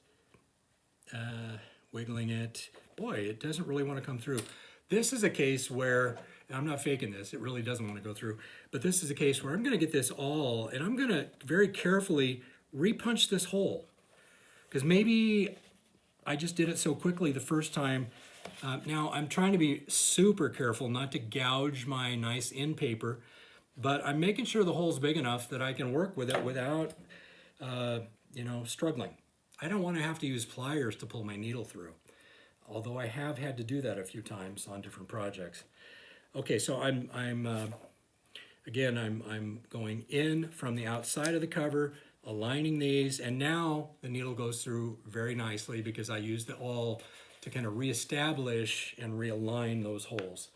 wiggling it. Boy, it doesn't really want to come through. This is a case where, and I'm not faking this, it really doesn't want to go through, but this is a case where I'm going to get this all, and I'm going to very carefully repunch this hole, because maybe I just did it so quickly the first time. Now I'm trying to be super careful not to gouge my nice end paper, but I'm making sure the hole's big enough that I can work with it without struggling. I don't want to have to use pliers to pull my needle through, although I have had to do that a few times on different projects. Okay, so I'm going in from the outside of the cover, aligning these, and now the needle goes through very nicely because I used the awl to kind of reestablish and realign those holes.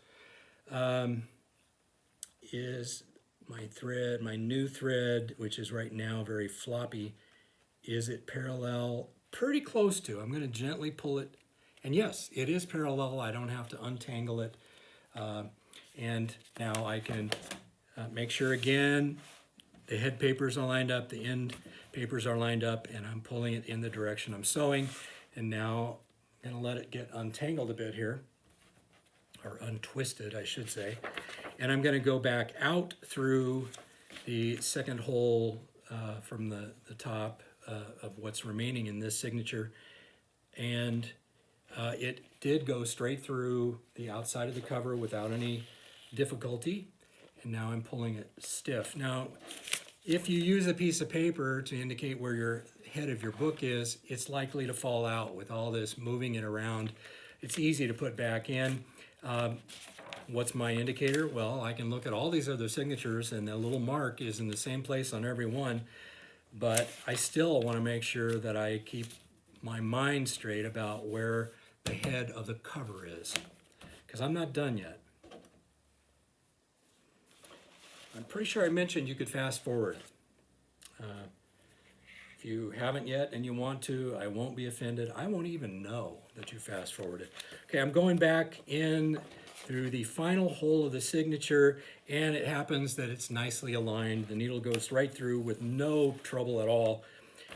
Is my thread, my new thread, which is right now very floppy, is it parallel? Pretty close to. I'm going to gently pull it, and yes, it is parallel. I don't have to untangle it. And now I can make sure again the head papers are lined up, the end papers are lined up, and I'm pulling it in the direction I'm sewing. And now I'm going to let it get untangled a bit here, or untwisted, I should say. And I'm going to go back out through the second hole from the top of what's remaining in this signature. And it did go straight through the outside of the cover without any difficulty. and now I'm pulling it stiff. Now, if you use a piece of paper to indicate where your head of your book is, it's likely to fall out with all this moving it around. It's easy to put back in. What's my indicator? Well, I can look at all these other signatures and the little mark is in the same place on every one, but I still want to make sure that I keep my mind straight about where the head of the cover is, because I'm not done yet. I'm pretty sure I mentioned you could fast forward. If you haven't yet and you want to, I won't be offended. I won't even know that you fast forwarded. Okay, I'm going back in through the final hole of the signature, and it happens that it's nicely aligned. The needle goes right through with no trouble at all.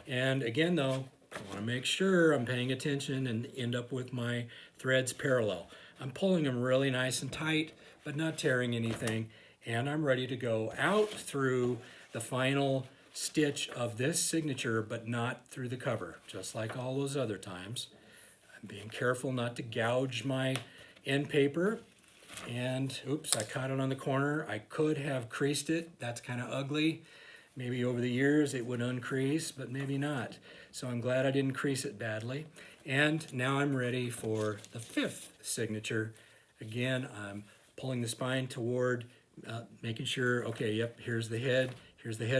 And again though, I want to make sure I'm paying attention and end up with my threads parallel. I'm pulling them really nice and tight, but not tearing anything. And I'm ready to go out through the final stitch of this signature, but not through the cover, just like all those other times. I'm being careful not to gouge my end paper. And oops, I caught it on the corner. I could have creased it. That's kind of ugly. Maybe over the years it would uncrease, but maybe not. So I'm glad I didn't crease it badly. And now I'm ready for the fifth signature. Again, I'm pulling the spine toward, making sure, okay, yep, here's the head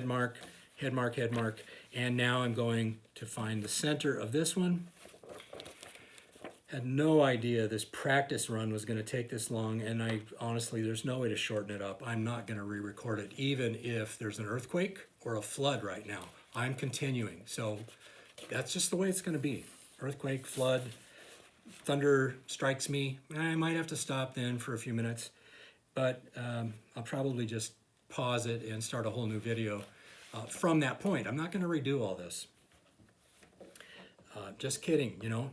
mark, head mark, and now I'm going to find the center of this one. Had no idea this practice run was going to take this long, and I honestly, there's no way to shorten it up. I'm not going to re-record it, even if there's an earthquake or a flood right now. I'm continuing, so that's just the way it's going to be. Earthquake, flood, thunder strikes me. I might have to stop then for a few minutes, but I'll probably just pause it and start a whole new video from that point. I'm not going to redo all this. Just kidding, you know.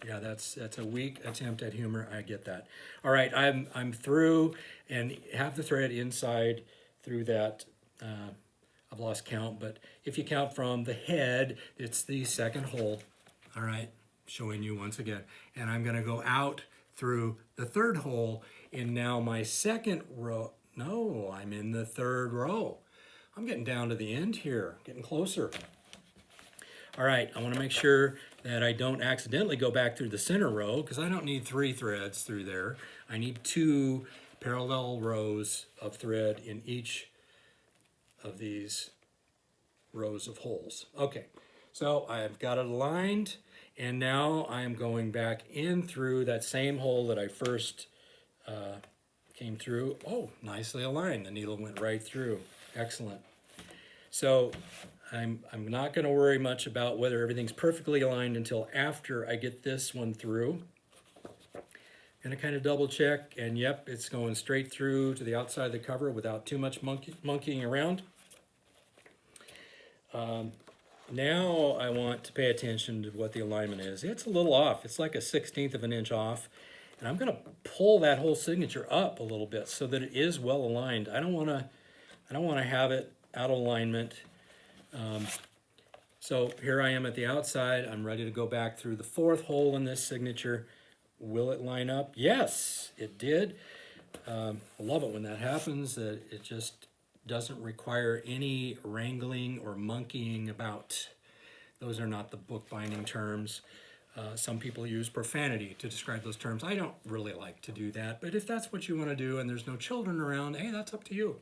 Yeah, that's a weak attempt at humor. I get that. All right, I'm through and have the thread inside through that. I've lost count, but if you count from the head, it's the second hole. All right, showing you once again. And I'm going to go out through the third hole in now my second row. No, I'm in the third row. I'm getting down to the end here, getting closer. All right, I want to make sure that I don't accidentally go back through the center row, because I don't need 3 threads through there. I need 2 parallel rows of thread in each of these rows of holes. Okay, so I've got it aligned, and now I'm going back in through that same hole that I first came through. Oh, nicely aligned. The needle went right through. Excellent. So I'm not going to worry much about whether everything's perfectly aligned until after I get this one through. I'm going to kind of double check, and yep, it's going straight through to the outside of the cover without too much monkeying around. Now I want to pay attention to what the alignment is. It's a little off. It's like a 1/16 of an inch off. And I'm going to pull that whole signature up a little bit so that it is well aligned. I don't want to have it out of alignment. So here I am at the outside. I'm ready to go back through the 4th hole in this signature. Will it line up? Yes, it did. I love it when that happens, that it just doesn't require any wrangling or monkeying about. Those are not the bookbinding terms. Some people use profanity to describe those terms. I don't really like to do that, but if that's what you want to do and there's no children around, hey, that's up to you.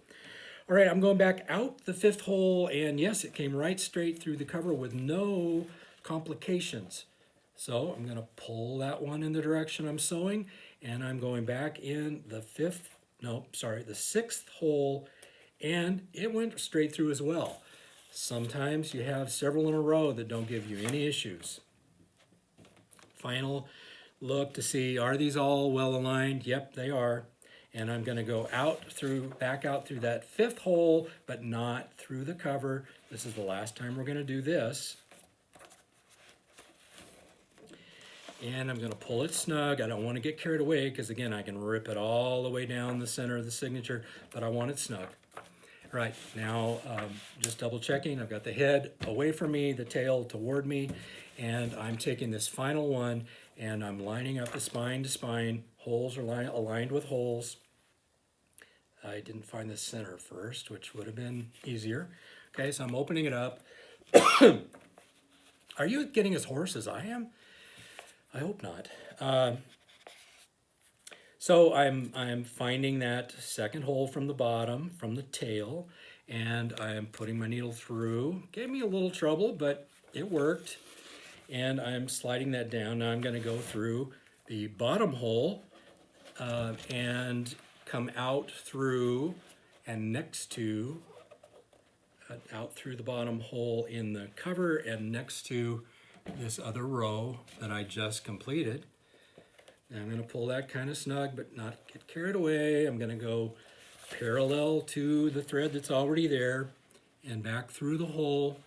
All right, I'm going back out the 5th hole, and yes, it came right straight through the cover with no complications. So I'm going to pull that one in the direction I'm sewing, and I'm going back in the 6th hole, and it went straight through as well. Sometimes you have several in a row that don't give you any issues. Final look to see, are these all well aligned? Yep, they are. And I'm going to go back out through that 5th hole, but not through the cover. This is the last time we're going to do this. And I'm going to pull it snug. I don't want to get carried away, because again, I can rip it all the way down the center of the signature, but I want it snug. All right, now just double checking. I've got the head away from me, the tail toward me, and I'm taking this final one and I'm lining up the spine to spine. Holes are aligned with holes. I didn't find the center first, which would have been easier. Okay, so I'm opening it up. Are you getting as hoarse as I am? I hope not. So I'm finding that second hole from the bottom, from the tail, and I'm putting my needle through. Gave me a little trouble, but it worked. And I'm sliding that down. Now I'm going to go through the bottom hole and come out through and next to, out through the bottom hole in the cover and next to this other row that I just completed. Now I'm going to pull that kind of snug, but not get carried away. I'm going to go parallel to the thread that's already there and back through the hole.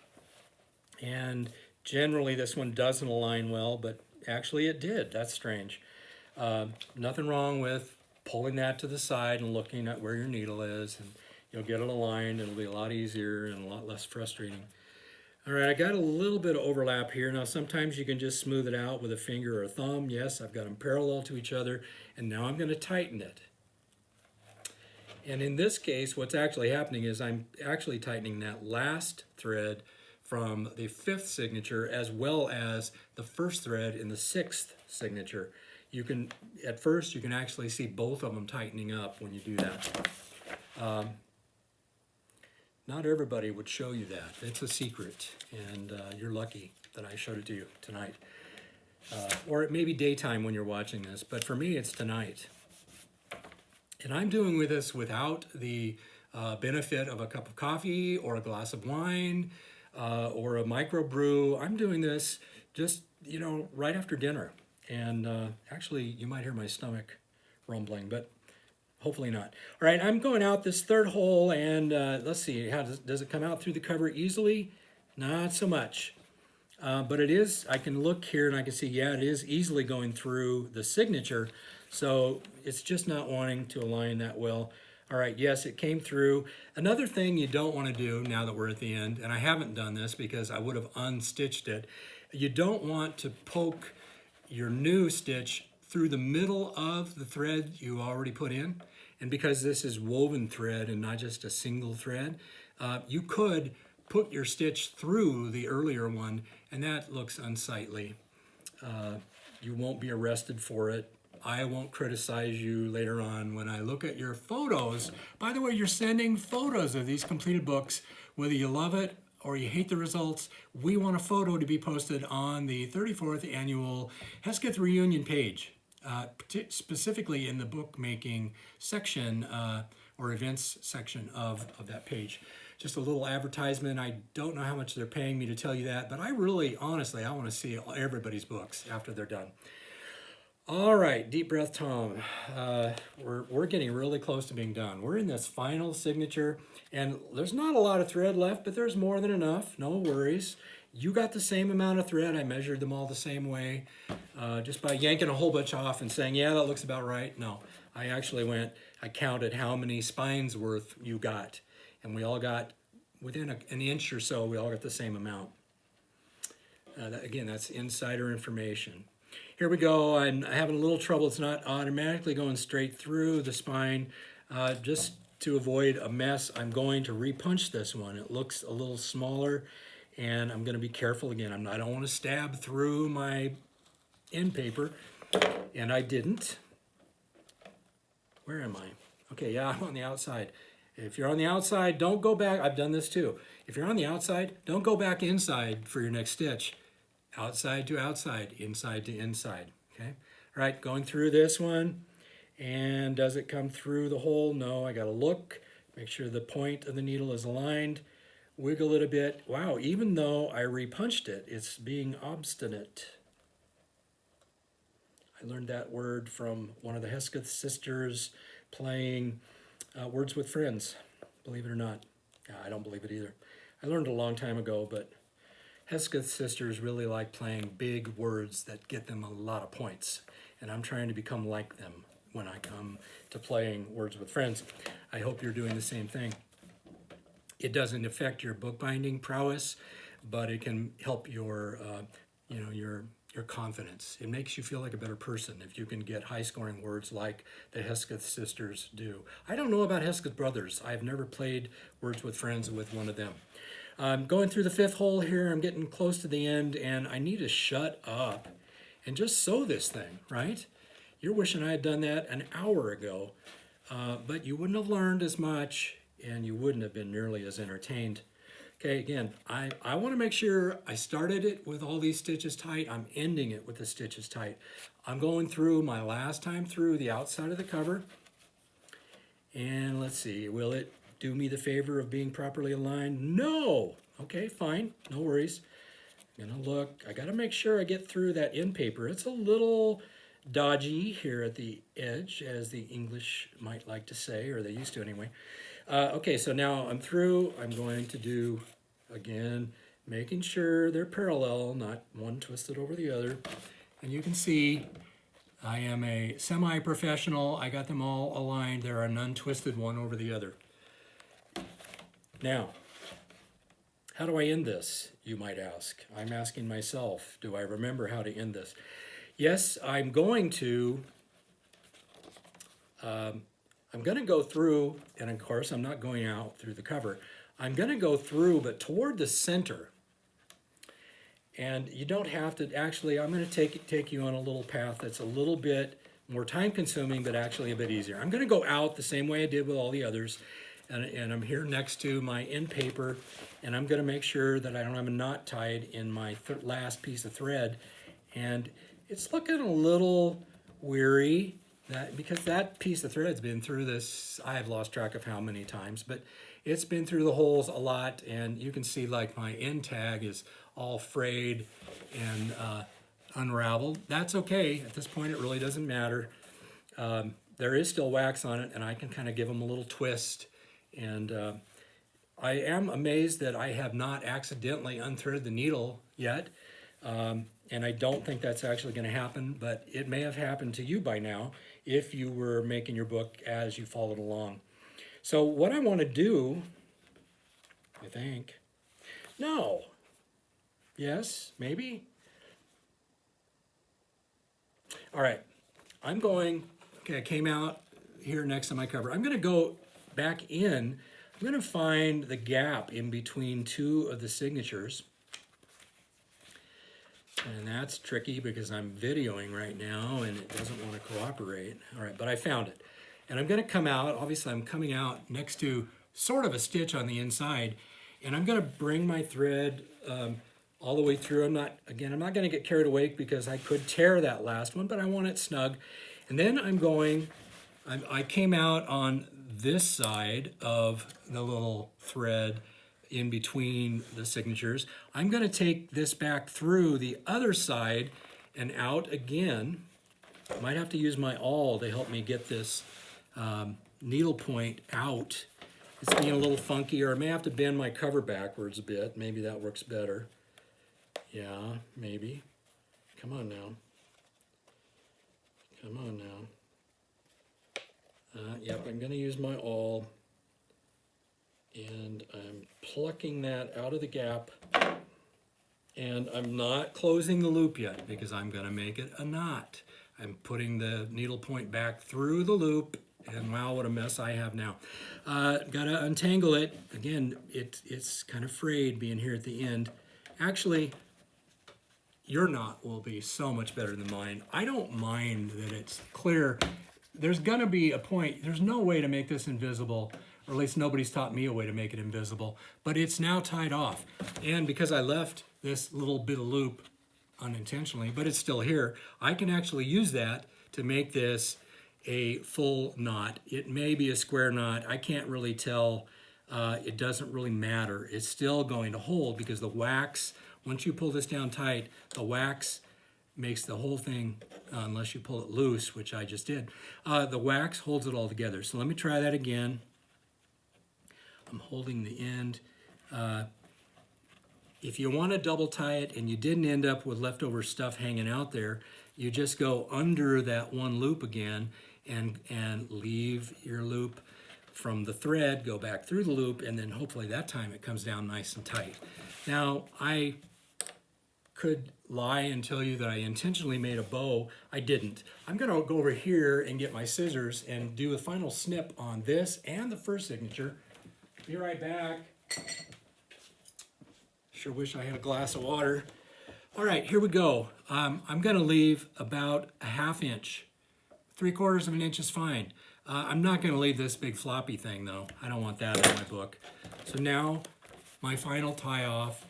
And generally this one doesn't align well, but actually it did. That's strange. Nothing wrong with pulling that to the side and looking at where your needle is, and you'll get it aligned. It'll be a lot easier and a lot less frustrating. All right, I got a little bit of overlap here. Now, sometimes you can just smooth it out with a finger or a thumb. Yes, I've got them parallel to each other, and now I'm going to tighten it. And in this case, what's actually happening is I'm actually tightening that last thread from the 5th signature as well as the first thread in the 6th signature. You can, at first, you can actually see both of them tightening up when you do that. Not everybody would show you that. It's a secret, and you're lucky that I showed it to you tonight. Or it may be daytime when you're watching this, but for me, it's tonight. And I'm doing with this without the benefit of a cup of coffee or a glass of wine or a microbrew. I'm doing this just, right after dinner. And actually, you might hear my stomach rumbling, but hopefully not. All right, I'm going out this third hole, and let's see, how does it come out through the cover easily? Not so much. But it is, I can look here and I can see, yeah, it is easily going through the signature. So it's just not wanting to align that well. All right, yes, it came through. Another thing you don't want to do now that we're at the end, and I haven't done this because I would have unstitched it, you don't want to poke your new stitch through the middle of the thread you already put in. And because this is woven thread and not just a single thread, you could put your stitch through the earlier one, and that looks unsightly. You won't be arrested for it. I won't criticize you later on when I look at your photos. By the way, you're sending photos of these completed books, whether you love it or you hate the results. We want a photo to be posted on the 34th annual Hesketh reunion page. Specifically in the bookmaking section or events section of that page. Just a little advertisement. I don't know how much they're paying me to tell you that, but I really, honestly, I want to see everybody's books after they're done. All right, deep breath, Tom. We're getting really close to being done. We're in this final signature, and there's not a lot of thread left, but there's more than enough. No worries. You got the same amount of thread. I measured them all the same way. Just by yanking a whole bunch off and saying, yeah, that looks about right. No, I actually I counted how many spines worth you got. And we all got, within an inch or so, we all got the same amount. Again, that's insider information. Here we go. I'm having a little trouble. It's not automatically going straight through the spine. Just to avoid a mess, I'm going to repunch this one. It looks a little smaller, and I'm going to be careful again. I don't want to stab through my end paper, and I didn't. Where am I? Okay, yeah, I'm on the outside. If you're on the outside, don't go back. I've done this too. If you're on the outside, don't go back inside for your next stitch. Outside to outside, inside to inside, okay? All right, going through this one, and does it come through the hole? No, I gotta look, make sure the point of the needle is aligned, wiggle it a bit. Wow, even though I repunched it, it's being obstinate. I learned that word from one of the Hesketh sisters playing Words with Friends, believe it or not. Yeah, I don't believe it either. I learned a long time ago, but Hesketh sisters really like playing big words that get them a lot of points, and I'm trying to become like them when I come to playing Words with Friends. I hope you're doing the same thing. It doesn't affect your bookbinding prowess, but it can help your your confidence. It makes you feel like a better person if you can get high-scoring words like the Hesketh sisters do. I don't know about Hesketh brothers. I've never played Words with Friends with one of them. I'm going through the 5th hole here. I'm getting close to the end, and I need to shut up and just sew this thing, right? You're wishing I had done that an hour ago, but you wouldn't have learned as much, and you wouldn't have been nearly as entertained. Okay, again, I want to make sure I started it with all these stitches tight. I'm ending it with the stitches tight. I'm going through my last time through the outside of the cover. And let's see, will it do me the favor of being properly aligned? No! Okay, fine, no worries. I'm gonna look, I gotta make sure I get through that end paper. It's a little dodgy here at the edge, as the English might like to say, or they used to anyway. Okay, so now I'm through. I'm going to do, again, making sure they're parallel, not one twisted over the other. And you can see I am a semi-professional. I got them all aligned. There are none twisted one over the other. Now, how do I end this, you might ask? I'm asking myself, do I remember how to end this? Yes, I'm going to go through, and of course I'm not going out through the cover. I'm going to go through, but toward the center. And you don't have to, actually, I'm going to take you on a little path that's a little bit more time consuming, but actually a bit easier. I'm going to go out the same way I did with all the others. And I'm here next to my end paper, and I'm going to make sure that I don't have a knot tied in my last piece of thread. And it's looking a little weary, because that piece of thread's been through this, I've lost track of how many times, but it's been through the holes a lot, and you can see like my end tag is all frayed and unraveled. That's okay. At this point, it really doesn't matter. There is still wax on it, and I can kind of give them a little twist. And I am amazed that I have not accidentally unthreaded the needle yet. And I don't think that's actually going to happen, but it may have happened to you by now if you were making your book as you followed along. So what I want to do, I think, no, yes, maybe. All right, I'm going, okay, I came out here next to my cover. I'm going to go back in. I'm going to find the gap in between two of the signatures. And that's tricky because I'm videoing right now and it doesn't want to cooperate. All right, but I found it. And I'm going to come out, obviously I'm coming out next to sort of a stitch on the inside, and I'm going to bring my thread all the way through. I'm not going to get carried away because I could tear that last one, but I want it snug. And then I came out on this side of the little thread in between the signatures. I'm going to take this back through the other side and out again. I might have to use my awl to help me get this needle point out. It's being a little funky, or I may have to bend my cover backwards a bit. Maybe that works better. Yeah, maybe. Come on now. Come on now. Yep, I'm going to use my awl. And I'm plucking that out of the gap. And I'm not closing the loop yet because I'm going to make it a knot. I'm putting the needle point back through the loop. And wow, what a mess I have now. Got to untangle it. Again, it's kind of frayed being here at the end. Actually, your knot will be so much better than mine. I don't mind that it's clear. There's going to be a point. There's no way to make this invisible, or at least nobody's taught me a way to make it invisible, but it's now tied off. And because I left this little bit of loop unintentionally, but it's still here, I can actually use that to make this a full knot. It may be a square knot. I can't really tell. It doesn't really matter. It's still going to hold because the wax, once you pull this down tight, the wax makes the whole thing, unless you pull it loose, which I just did, the wax holds it all together. So let me try that again. I'm holding the end. If you want to double tie it and you didn't end up with leftover stuff hanging out there, you just go under that one loop again and leave your loop from the thread, go back through the loop, and then hopefully that time it comes down nice and tight. Now, I could lie and tell you that I intentionally made a bow. I didn't. I'm gonna go over here and get my scissors and do a final snip on this and the first signature. Be right back. Sure wish I had a glass of water. All right, here we go. I'm gonna leave about a 1/2 inch. 3/4 of an inch is fine. I'm not gonna leave this big floppy thing though. I don't want that in my book. So now my final tie off.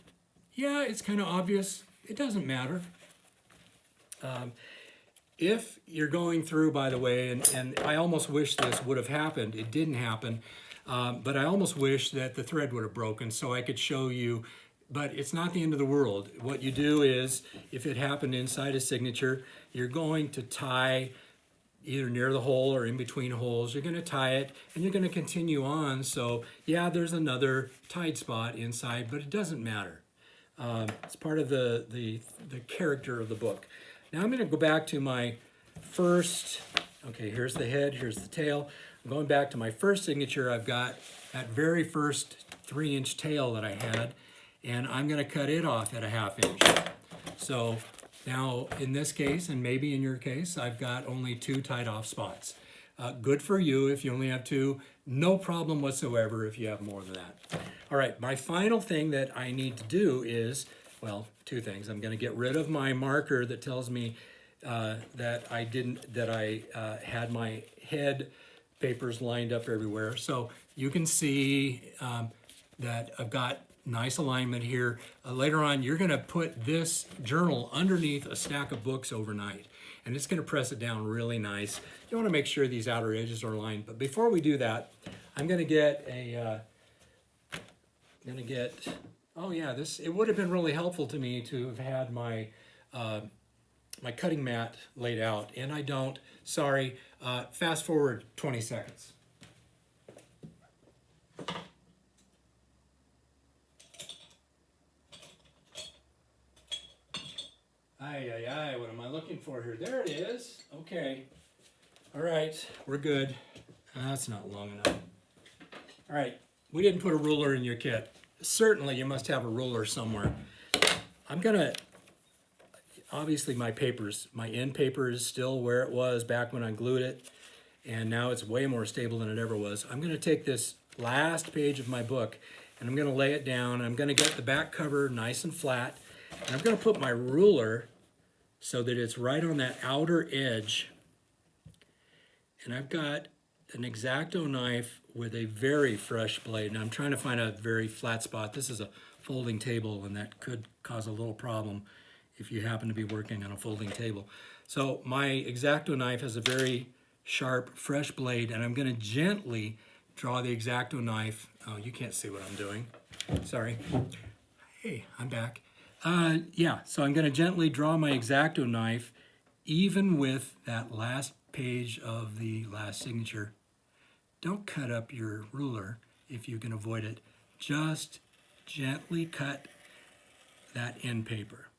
Yeah, it's kind of obvious. It doesn't matter. If you're going through, by the way, and I almost wish this would have happened. It didn't happen, but I almost wish that the thread would have broken so I could show you, but it's not the end of the world. What you do is, if it happened inside a signature, you're going to tie either near the hole or in between holes. You're going to tie it and you're going to continue on. So yeah, there's another tied spot inside, but it doesn't matter. It's part of the character of the book. Now I'm going to go back to my first, okay, here's the head, here's the tail. I'm going back to my first signature. I've got that very first 3-inch tail that I had, and I'm going to cut it off at a 1/2 inch. So now in this case, and maybe in your case, I've got only 2 tied off spots. Good for you if you only have 2. No problem whatsoever if you have more than that. All right, my final thing that I need to do is, well, 2 things. I'm going to get rid of my marker that tells me that I had my head papers lined up everywhere. So you can see that I've got nice alignment here. Later on, you're going to put this journal underneath a stack of books overnight, and it's going to press it down really nice. You want to make sure these outer edges are aligned. But before we do that, I'm going to get a, oh yeah, it would have been really helpful to me to have had my my cutting mat laid out, and I don't. Sorry. Fast forward 20 seconds. Ay, what am I looking for here? There it is. Okay. All right, we're good. That's not long enough. All right, we didn't put a ruler in your kit. Certainly you must have a ruler somewhere. I'm gonna, obviously my end paper is still where it was back when I glued it, and now it's way more stable than it ever was. I'm gonna take this last page of my book and I'm gonna lay it down. I'm gonna get the back cover nice and flat, and I'm gonna put my ruler so that it's right on that outer edge. And I've got an X-Acto knife with a very fresh blade. Now I'm trying to find a very flat spot. This is a folding table, and that could cause a little problem if you happen to be working on a folding table. So my X-Acto knife has a very sharp, fresh blade, and I'm gonna gently draw the X-Acto knife. Oh, you can't see what I'm doing. Sorry. Hey, I'm back. Yeah, so I'm gonna gently draw my X-Acto knife even with that last page of the last signature. Don't cut up your ruler if you can avoid it. Just gently cut that end paper.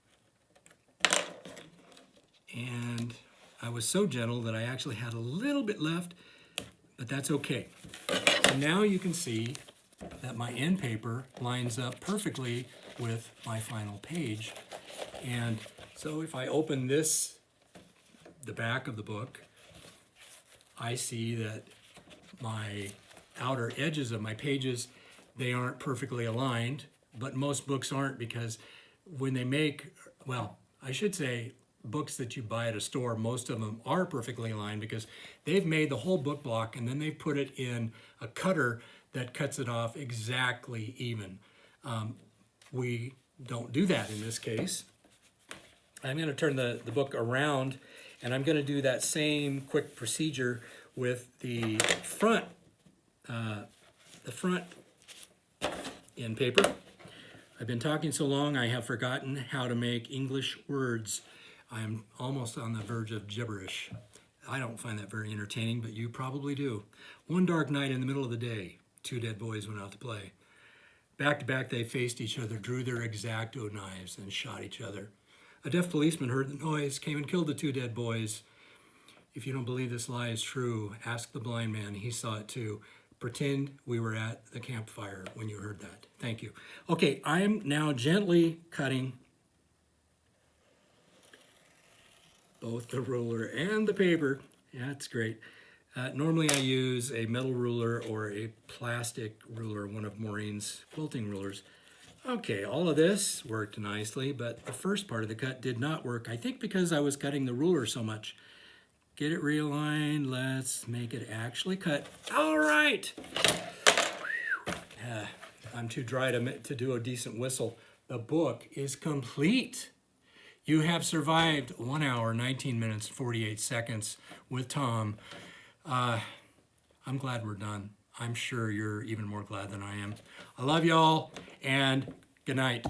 And I was so gentle that I actually had a little bit left, but that's okay. So now you can see that my end paper lines up perfectly with my final page. And so if I open this, the back of the book, I see that my outer edges of my pages, they aren't perfectly aligned, but most books aren't, because when they make, well, I should say books that you buy at a store, most of them are perfectly aligned because they've made the whole book block and then they put it in a cutter that cuts it off exactly even. We don't do that in this case. I'm going to turn the book around, and I'm going to do that same quick procedure with the front end paper. I've been talking so long I have forgotten how to make English words. I'm almost on the verge of gibberish. I don't find that very entertaining, but you probably do. One dark night in the middle of the day, 2 dead boys went out to play. Back to back they faced each other, drew their X-Acto knives, and shot each other. A deaf policeman heard the noise, came and killed the 2 dead boys. If you don't believe this lie is true, ask the blind man, he saw it too. Pretend we were at the campfire when you heard that. Thank you. Okay, I am now gently cutting both the ruler and the paper. Yeah, it's great. Normally I use a metal ruler or a plastic ruler, one of Maureen's quilting rulers. Okay, all of this worked nicely, but the first part of the cut did not work. I think because I was cutting the ruler so much. Get it realigned. Let's make it actually cut. All right. I'm too dry to do a decent whistle. The book is complete. You have survived 1 hour, 19 minutes, 48 seconds with Tom. I'm glad we're done. I'm sure you're even more glad than I am. I love y'all, and good night.